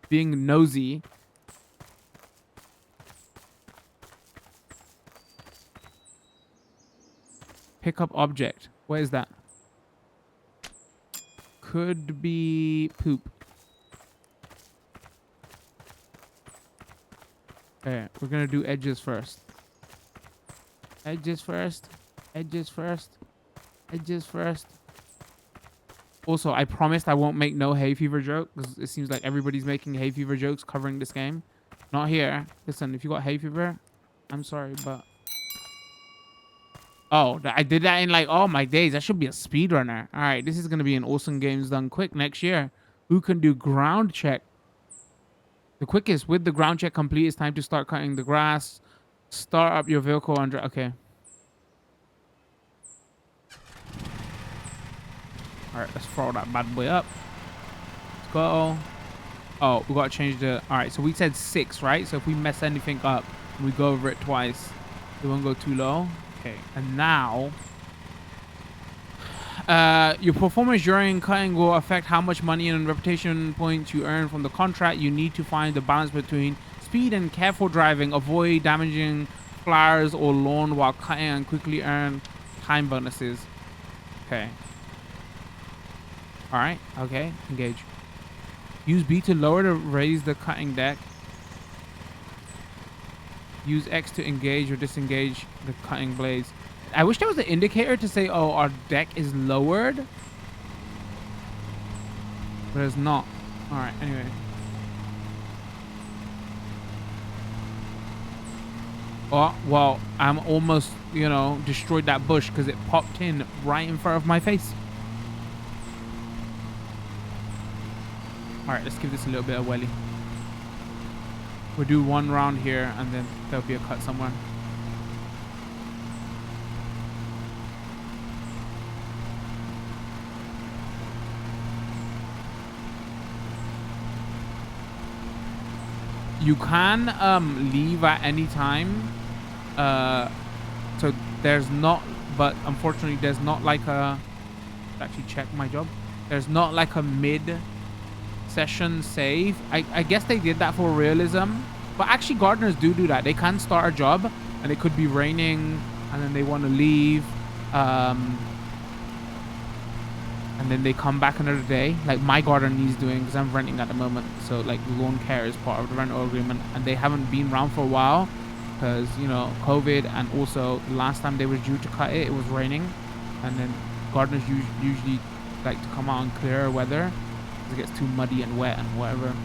being nosy. Pick up object. Where is that? Could be poop. Okay, we're gonna do edges first. Edges first. Edges first. Edges first. Also, I promised I won't make no hay fever joke because it seems like everybody's making hay fever jokes covering this game. Not here. Listen, if you got hay fever, I'm sorry, but... Oh, I did that in like, oh my days. I should be a speedrunner. All right, this is going to be an awesome games done quick next year. Who can do ground check? The quickest. With the ground check complete, it's time to start cutting the grass. Start up your vehicle under... Okay. All right, let's throw that bad boy up. Let's go. Oh, we got to change the... All right, so we said 6, right? So if we mess anything up, we go over it twice. It won't go too low. Okay, and now your performance during cutting will affect how much money and reputation points you earn from the contract. You need to find the balance between speed and careful driving. Avoid damaging flowers or lawn while cutting and quickly earn time bonuses. Okay. All right. Okay. Engage. Use B to lower to raise the cutting deck. Use X to engage or disengage the cutting blades. I wish there was an indicator to say, oh, our deck is lowered. But it's not. All right, anyway. Oh, well, I'm almost, you know, destroyed that bush because it popped in right in front of my face. All right, let's give this a little bit of welly. We'll do one round here, and then there'll be a cut somewhere. You can leave at any time. So there's not, but unfortunately there's not like a... Actually check my job. There's not like a mid session save. I guess they did that for realism, but actually gardeners do that. They can start a job and it could be raining and then they want to leave, and then they come back another day, like my garden needs doing because I'm renting at the moment. So like lawn care is part of the rental agreement, and they haven't been around for a while because, you know, COVID, and also the last time they were due to cut it was raining, and then gardeners usually like to come out in clearer weather. It gets too muddy and wet and whatever.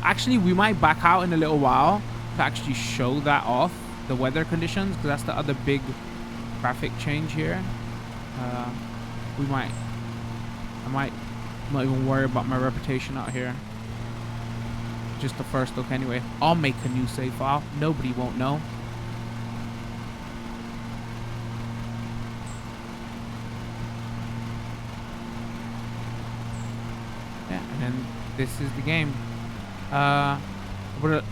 Actually, we might back out in a little while to actually show that off, the weather conditions, because that's the other big graphic change here. I might not even worry about my reputation out here. Just the first look anyway. I'll make a new save file. Nobody won't know. And then this is the game. But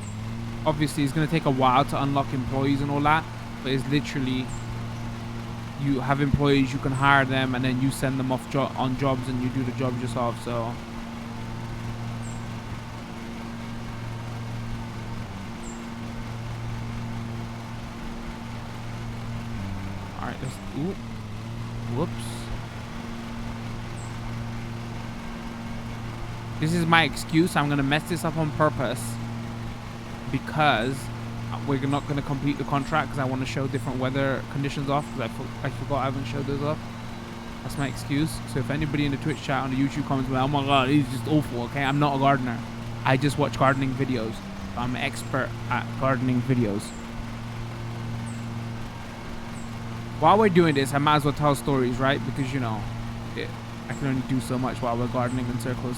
obviously it's going to take a while to unlock employees and all that, but it's literally, you have employees, you can hire them, and then you send them off on jobs and you do the jobs yourself. So all right, let's... Ooh. Whoops. This is my excuse. I'm going to mess this up on purpose because we're not going to complete the contract because I want to show different weather conditions off because I forgot I haven't showed those off. That's my excuse. So if anybody in the Twitch chat on the YouTube comments, oh my god, he's just awful, okay? I'm not a gardener. I just watch gardening videos. I'm an expert at gardening videos. While we're doing this, I might as well tell stories, right? Because, you know, I can only do so much while we're gardening in circles.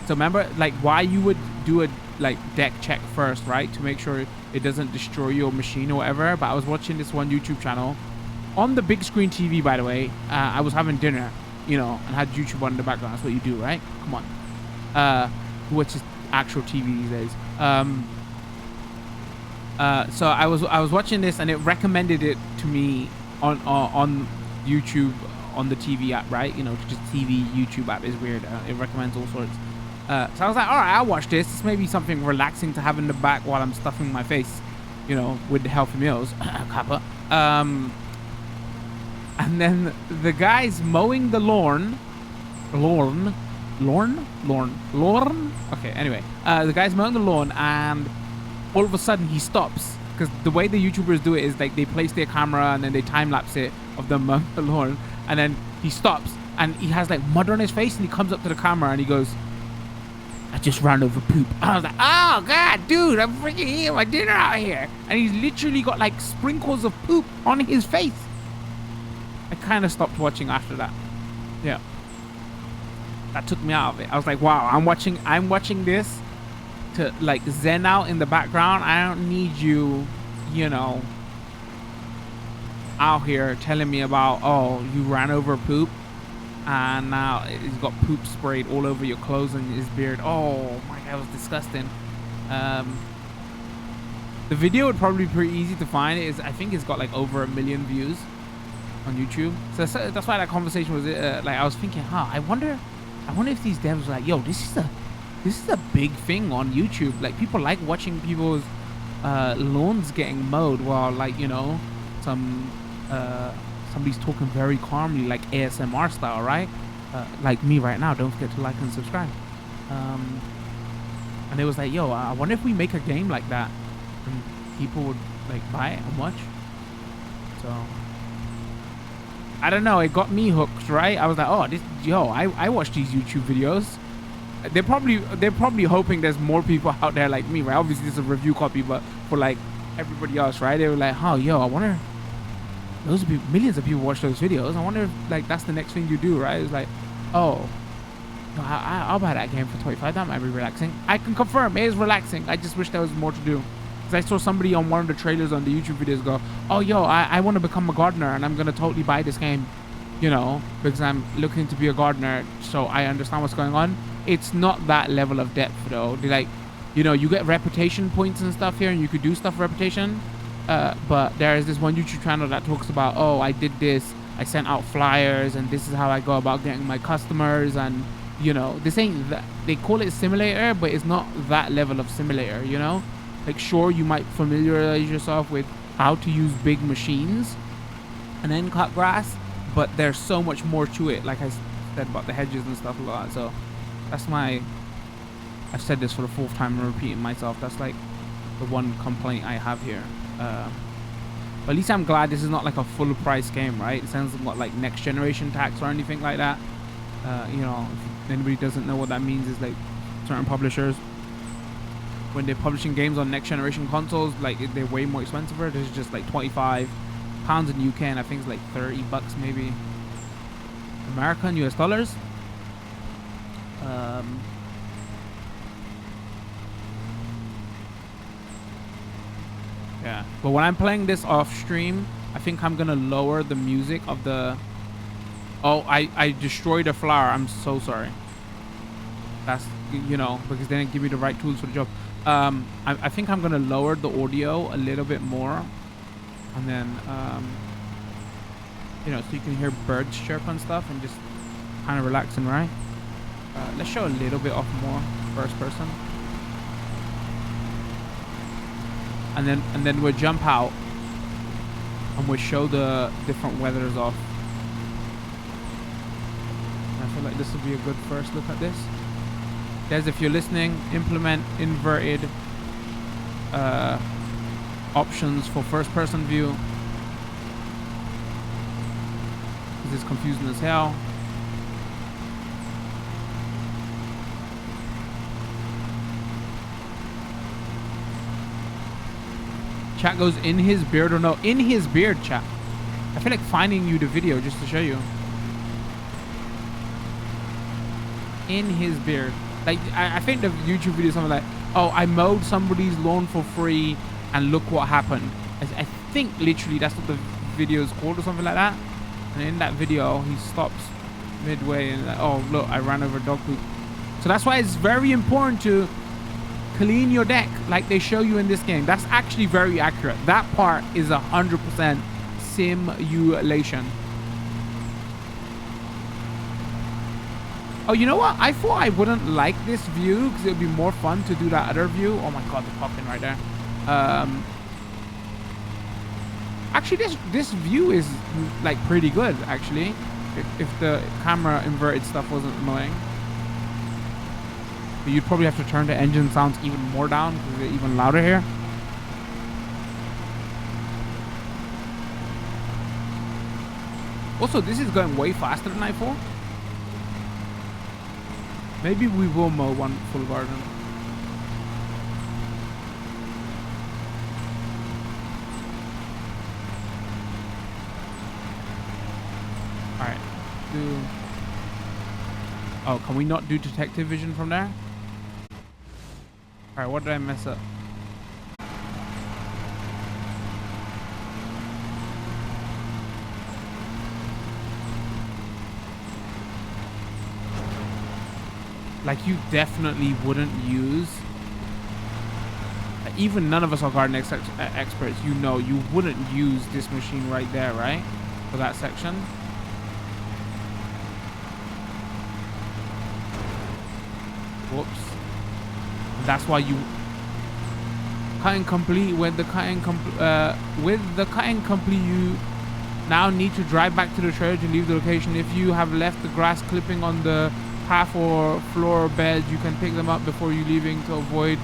So remember, like, why you would do a, like, deck check first, right? To make sure it doesn't destroy your machine or whatever. But I was watching this one YouTube channel. On the big screen TV, by the way, I was having dinner, you know, and had YouTube on in the background. That's what you do, right? Come on. Which is actual TV these days. So I was watching this, and it recommended it to me on YouTube on the TV app, right? You know, just TV YouTube app is weird. It recommends all sorts. So I was like, all right, I'll watch this. This may be something relaxing to have in the back while I'm stuffing my face, you know, with the healthy meals. Kappa. And then the guy's mowing the lawn. Lawn? Okay, anyway. The guy's mowing the lawn, and all of a sudden he stops. Because the way the YouTubers do it is like they place their camera and then they time-lapse it of them mowing the lawn. And then he stops, and he has like mud on his face, and he comes up to the camera and he goes, I just ran over poop. I was like, oh god, dude, I'm freaking eating my dinner out here. And he's literally got like sprinkles of poop on his face. I kind of stopped watching after that. Yeah. That took me out of it. I was like, wow, I'm watching this to like zen out in the background. I don't need you, you know, out here telling me about, oh, you ran over poop and now he's got poop sprayed all over your clothes and his beard. Oh my god, that was disgusting. The video would probably be pretty easy to find. I think it's got like over 1 million views on YouTube. So that's why that conversation was like, I was thinking, I wonder if these devs were like, yo, this is a big thing on YouTube. Like, people like watching people's lawns getting mowed while, like, you know, somebody's talking very calmly, like ASMR style, right? Like me right now. Don't forget to like and subscribe. And it was like, yo, I wonder if we make a game like that and people would like buy it and watch. So I don't know, it got me hooked, right? I was like, oh, I watch these YouTube videos. They're probably hoping there's more people out there like me, right? Obviously, this is a review copy, but for like everybody else, right? They were like, oh, yo, I wonder, those people, millions of people watch those videos. I wonder if like that's the next thing you do, right? It's like, oh, I'll buy that game for 25. That might be relaxing. I can confirm it is relaxing. I just wish there was more to do. Because I saw somebody on one of the trailers on the YouTube videos go, oh, yo, I want to become a gardener and I'm going to totally buy this game, you know, because I'm looking to be a gardener, so I understand what's going on. It's not that level of depth, though. They're like, you know, you get reputation points and stuff here, and you could do stuff for reputation. But there is this one YouTube channel that talks about, oh, I did this. I sent out flyers, and this is how I go about getting my customers. And, you know, this ain't that. They call it simulator, but it's not that level of simulator, you know? Like, sure, you might familiarize yourself with how to use big machines and then cut grass, but there's so much more to it, like I said about the hedges and stuff like that. So that's I've said this for the 4th time and repeating myself. That's like the one complaint I have here. But at least I'm glad this is not like a full price game, right? It sounds like what, like next generation tax or anything like that. You know, if anybody doesn't know what that means, is like certain publishers, when they're publishing games on next generation consoles, like they're way more expensive. This is just like £25 in UK, and I think it's like $30 maybe American US dollars. Yeah, but when I'm playing this off stream, I think I'm gonna lower the music of the. Oh, I destroyed a flower. I'm so sorry. That's, you know, because they didn't give me the right tools for the job. I think I'm gonna lower the audio a little bit more, and then you know, so you can hear birds chirp and stuff, and just kind of relaxing, right? Let's show a little bit off more first person, and then we'll jump out and we'll show the different weathers off. I feel like this will be a good first look at this. Guys, if you're listening, implement inverted options for first person view. This is confusing as hell. Chat goes in his beard or no? In his beard, chat. I feel like finding you the video just to show you. In his beard. Like, I think the YouTube video is something like, oh, I mowed somebody's lawn for free and look what happened. I think literally that's what the video is called or something like that. And in that video, he stops midway and like, oh, look, I ran over dog poop. So that's why it's very important to clean your deck like they show you in this game. That's actually very accurate. That part is 100% simulation. Oh, you know what? I thought I wouldn't like this view because it would be more fun to do that other view. Oh my god, they're popping right there. Actually, this view is like pretty good, actually. If the camera inverted stuff wasn't annoying. But you'd probably have to turn the engine sounds even more down because they're even louder here. Also, this is going way faster than I thought. Maybe we will mow one full garden. Alright. Oh, can we not do detective vision from there? Alright, what did I mess up? Like, you definitely wouldn't use, even none of us are garden experts, you know, you wouldn't use this machine right there, right? For that section. Whoops. That's why you cutting complete with the cutting complete, you now need to drive back to the trailer to leave the location. If you have left the grass clipping on the path or floor bed, you can pick them up before you leaving to avoid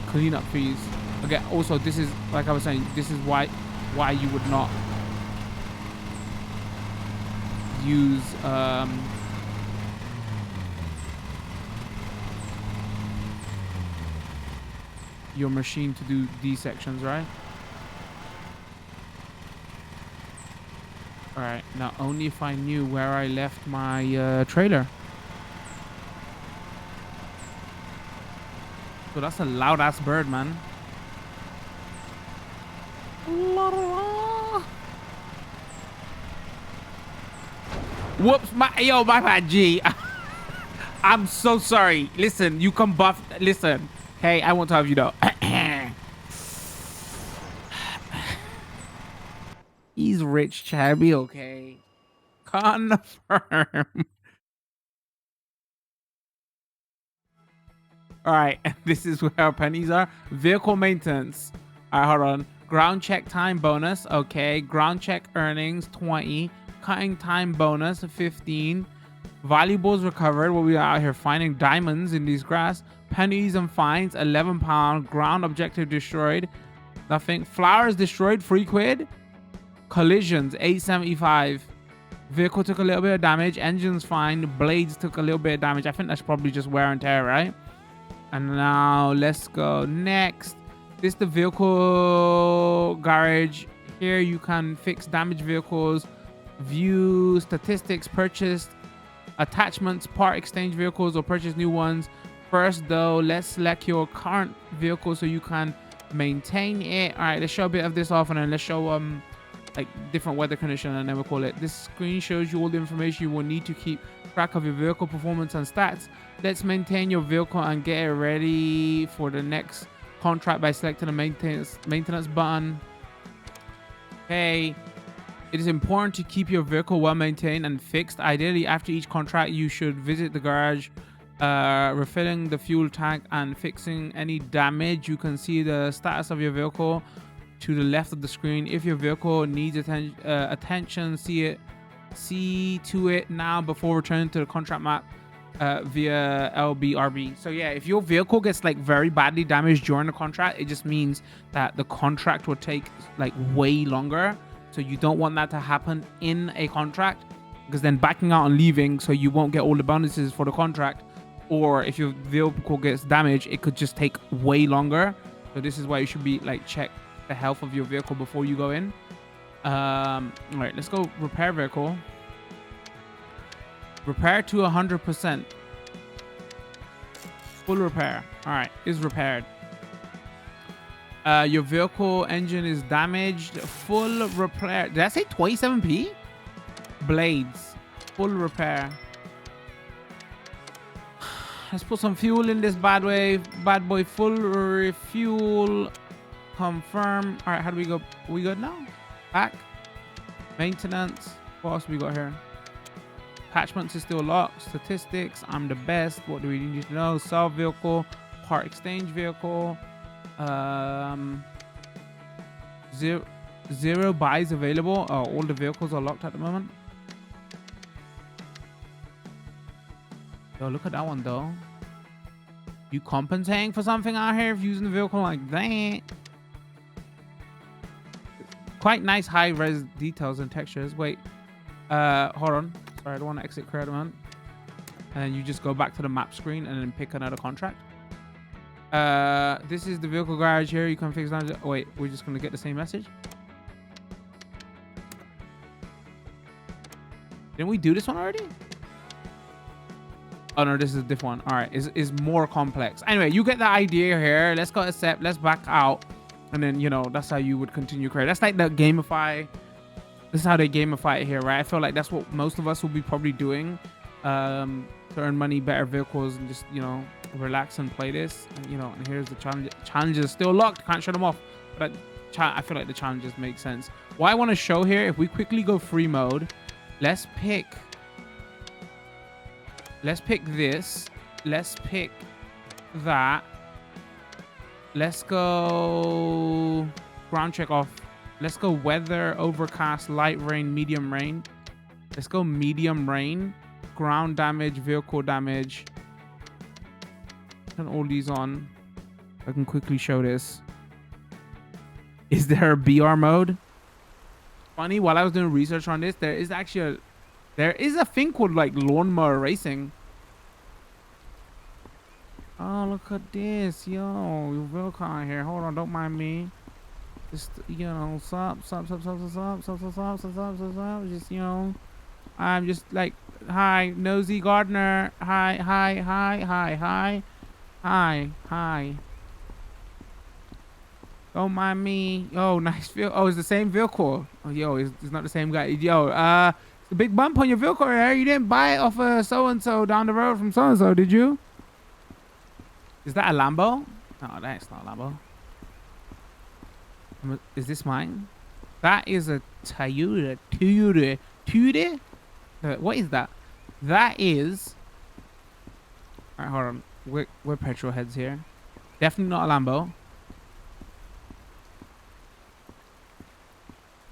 cleanup fees. Okay, also this is, like I was saying, this is why you would not use your machine to do these sections, right? Alright, now only if I knew where I left my trailer. So that's a loud ass bird, man. Whoops, my bad, G. I'm so sorry. Listen, you come buff. Listen, hey, I won't tell you though. He's rich, Chabby. Okay, confirm. All right, this is where our pennies are. Vehicle maintenance. All right, hold on. Ground check time bonus. Okay, ground check earnings 20. Cutting time bonus 15. Valuables recovered. What we are out here finding diamonds in these grass. Pennies and fines 11 pounds. Ground objective destroyed. Nothing. Flowers destroyed 3 quid. Collisions 875. Vehicle took a little bit of damage. Engines fine. Blades took a little bit of damage. I think that's probably just wear and tear, right? And now let's go next. This is the vehicle garage. Here you can fix damaged vehicles, view statistics, purchased attachments, part exchange vehicles, or purchase new ones. First though, let's select your current vehicle so you can maintain it. All right, let's show a bit of this off and then let's show like different weather condition, and then we'll call it. This screen shows you all the information you will need to keep track of your vehicle performance and stats. Let's maintain your vehicle and get it ready for the next contract by selecting the maintenance button. Okay, it is important to keep your vehicle well maintained and fixed. Ideally, after each contract, you should visit the garage, refilling the fuel tank and fixing any damage. You can see the status of your vehicle to the left of the screen. If your vehicle needs attention, see to it now before returning to the contract map. via LBRB. So yeah, if your vehicle gets like very badly damaged during the contract, it just means that the contract will take like way longer. So you don't want that to happen in a contract, because then backing out and leaving, so you won't get all the bonuses for the contract. Or if your vehicle gets damaged, it could just take way longer. So this is why you should be like check the health of your vehicle before you go in. All right, let's go repair vehicle. Repair to 100%. Full repair. All right, is repaired. Your vehicle engine is damaged. Full repair. Did I say 27p? Blades. Full repair. Let's put some fuel in this bad boy. Full refuel. Confirm. All right, how do we go? We good now? Back. Maintenance. What else we got here? Attachments is still locked. Statistics. I'm the best. What do we need to know? Sell vehicle. Part exchange vehicle. Zero buys available. Oh, all the vehicles are locked at the moment. Yo, look at that one though. You compensating for something out here if using the vehicle like that. Quite nice high res details and textures. Wait, hold on. Sorry, I don't want to exit career at the moment. And then you just go back to the map screen and then pick another contract. This is the vehicle garage here. You can fix that. Oh, wait, we're just gonna get the same message. Didn't we do this one already? Oh no, this is a different one. All right, is more complex. Anyway, you get the idea here. Let's go accept. Let's back out, and then you know that's how you would continue career. That's like the gamify. This is how they gamify it here, right? I feel like that's what most of us will be probably doing to earn money, better vehicles, and just you know relax and play this. And, you know, and here's the challenge. Challenges still locked. Can't shut them off. But I feel like the challenges make sense. What I want to show here, if we quickly go free mode, let's pick this. Let's pick that. Let's go ground check off. Let's go weather, overcast, light rain, medium rain. Let's go medium rain. Ground damage, vehicle damage. Turn all these on. I can quickly show this. Is there a BR mode? Funny, while I was doing research on this, there is actually a thing called like lawnmower racing. Oh, look at this, yo, your vehicle on here. Hold on, don't mind me. Just you know, sup. Just you know, I'm just like, hi, nosy gardener. Hi. Don't mind me. Oh, nice vehicle. Oh, it's the same vehicle. Oh, yo, it's not the same guy. Yo, it's a big bump on your vehicle here. You didn't buy it off of so-and-so down the road from so-and-so, did you? Is that a Lambo? No, that's not a Lambo. Is this mine? That is a Toyota. What is that? That is... All right, hold on. We're petrol heads here. Definitely not a Lambo.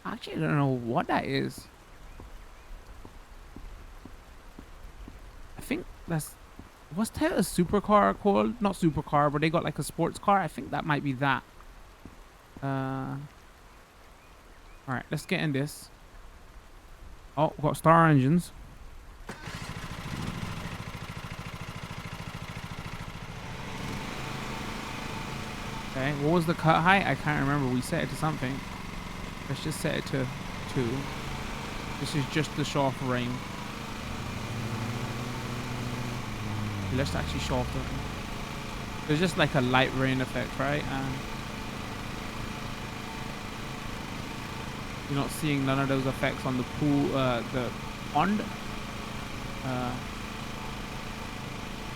Actually, I don't know what that is. I think that's... What's Toyota supercar called? Not supercar, but they got like a sports car. I think that might be that. All right, let's get in this. Oh, we've got star engines. Okay, what was the cut height? I can't remember. We set it to something. Let's just set it to 2. This is just to show off rain. Let's actually show off the... There's just like a light rain effect, right? You're not seeing none of those effects on the pool, the pond.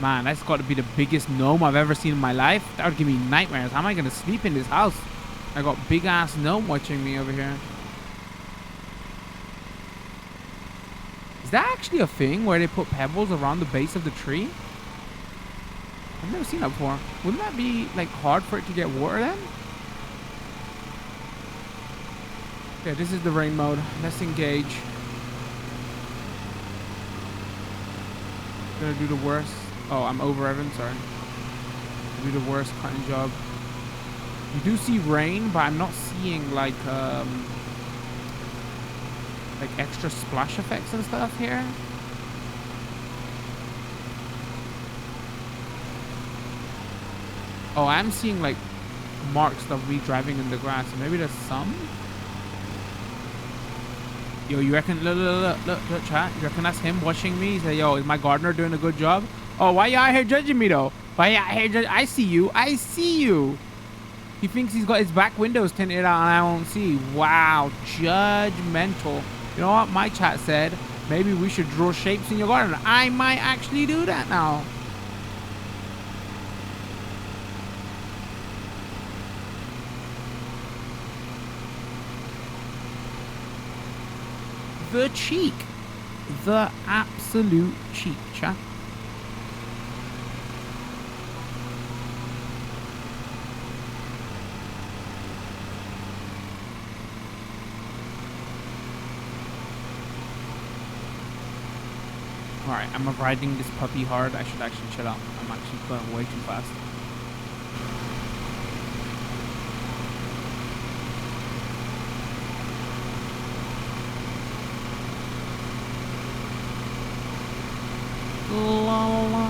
Man, that's got to be the biggest gnome I've ever seen in my life. That would give me nightmares. How am I going to sleep in this house? I got big ass gnome watching me over here. Is that actually a thing where they put pebbles around the base of the tree? I've never seen that before. Wouldn't that be like hard for it to get water then? Okay, this is the rain mode. Let's engage. gonna do the worst. Oh, I'm over Evan, sorry. Do the worst cutting job. You do see rain, but I'm not seeing like extra splash effects and stuff here. Oh, I'm seeing like marks of me driving in the grass. Maybe there's some. Yo, you reckon? Look, chat. You reckon that's him watching me? He said, "Yo, is my gardener doing a good job?" Oh, why you out here judging me though? Why you out here judging? I see you. I see you. He thinks he's got his back windows tinted out and I won't see. Wow, judgmental. You know what? My chat said maybe we should draw shapes in your garden. I might actually do that now. The cheek. The absolute cheek, chat. Alright, I'm riding this puppy hard. I should actually chill out. I'm actually going way too fast. La, la.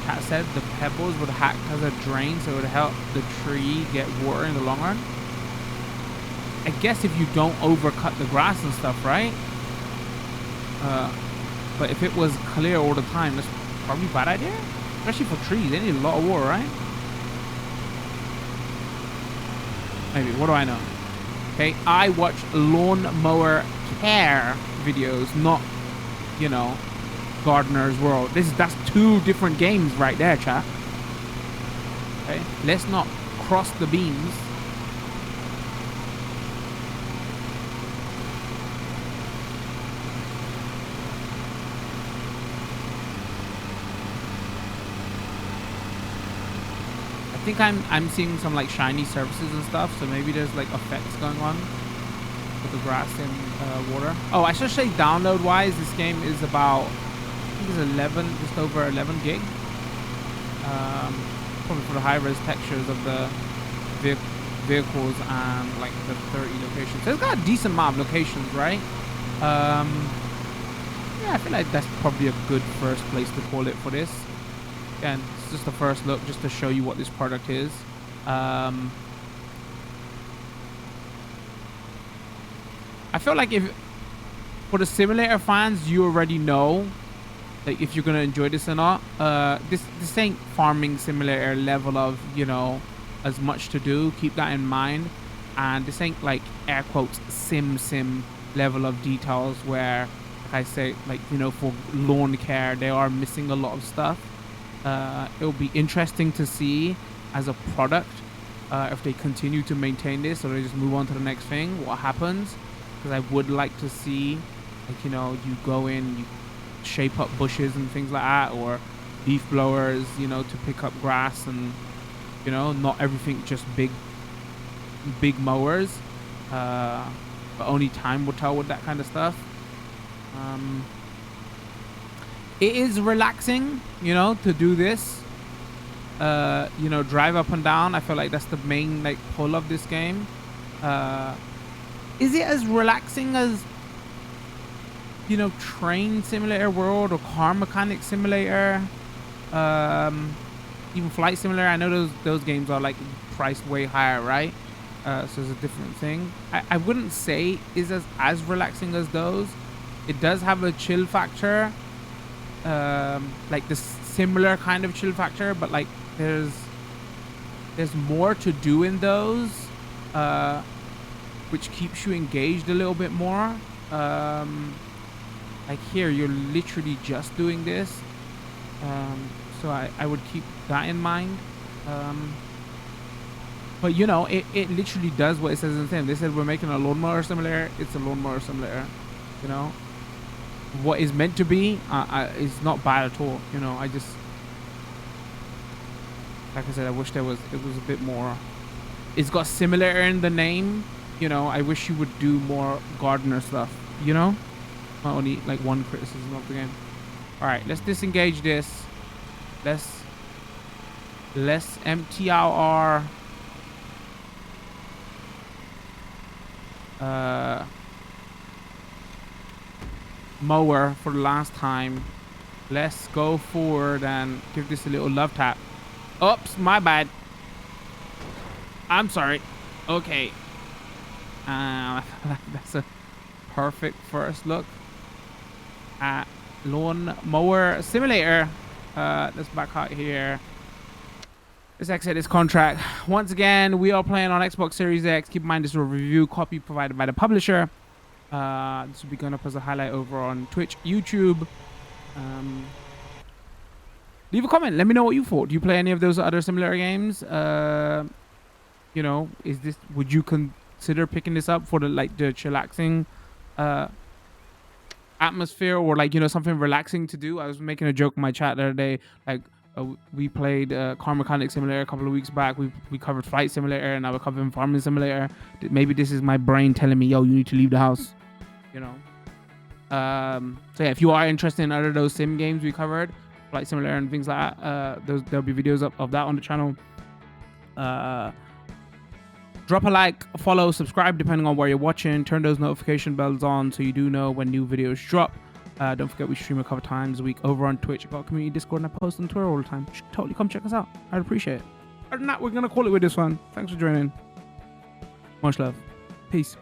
Cat said the pebbles would act as a drain, so it would help the tree get water in the long run. I guess if you don't overcut the grass and stuff, right? But if it was clear all the time, that's probably a bad idea. Especially for trees, they need a lot of water, right? Maybe, what do I know? Okay, I watch lawn mower care videos, not, you know, Gardener's World. That's two different games right there, chat. Okay, let's not cross the beams. I think I'm seeing some like shiny surfaces and stuff, so maybe there's like effects going on with the grass and water. Oh, I should say download wise, this game is about, I think it's 11, just over 11 gig. Probably for the high res textures of the vehicles and like the 30 locations. So it's got a decent amount of locations, right? Yeah, I feel like that's probably a good first place to call it for this. Again, it's just the first look, just to show you what this product is. I feel like if for the simulator fans, you already know like if you're gonna enjoy this or not. This ain't farming simulator level of, you know, as much to do. Keep that in mind. And this ain't like air quotes sim level of details where, like I say, like, you know, for lawn care they are missing a lot of stuff. It'll be interesting to see as a product if they continue to maintain this or they just move on to the next thing, what happens. Because I would like to see, like, you know, you go in, you shape up bushes and things like that, or leaf blowers, you know, to pick up grass, and, you know, not everything just big mowers. But only time will tell with that kind of stuff. It is relaxing, you know, to do this. You know, drive up and down. I feel like that's the main like pull of this game. Is it as relaxing as, you know, Train Simulator World or Car Mechanic Simulator, even Flight Simulator? I know those games are like priced way higher, right? So it's a different thing. I wouldn't say is as relaxing as those. It does have a chill factor, like the similar kind of chill factor, but like there's more to do in those, which keeps you engaged a little bit more. Like here, you're literally just doing this, so I would keep that in mind. But you know, it literally does what it says in the thing. They said we're making a lawnmower simulator. It's a lawnmower simulator. You know, what is meant to be is not bad at all. You know, I just, like I said, I wish it was a bit more. It's got simulator in the name, you know, I wish you would do more gardener stuff, you know? Not only like one criticism of the game. All right, let's disengage this. Let's empty out our mower for the last time. Let's go forward and give this a little love tap. Oops, my bad. I'm sorry. Okay. That's a perfect first look at Lawn Mower Simulator. Let's back out here. Let's exit this contract. Once again, we are playing on Xbox Series X. Keep in mind this is a review copy provided by the publisher. This will be going up as a highlight over on Twitch, YouTube. Leave a comment. Let me know what you thought. Do you play any of those other similar games? You know, would you consider picking this up for the chillaxing atmosphere, or like, you know, something relaxing to do? I was making a joke in my chat the other day, like we played Car Mechanic Simulator a couple of weeks back. We covered Flight Simulator, and now we're covering Farming Simulator. Maybe this is my brain telling me, yo, you need to leave the house, you know. So yeah, if you are interested in other of those sim games we covered, Flight Simulator and things like that, there'll be videos of that on the channel. Drop a like, follow, subscribe depending on where you're watching. Turn those notification bells on so you do know when new videos drop. Don't forget we stream a couple times a week over on Twitch. I've got a community Discord, and I post on Twitter all the time. Totally come check us out. I'd appreciate it. Other than that, we're gonna call it with this one. Thanks for joining. Much love. Peace.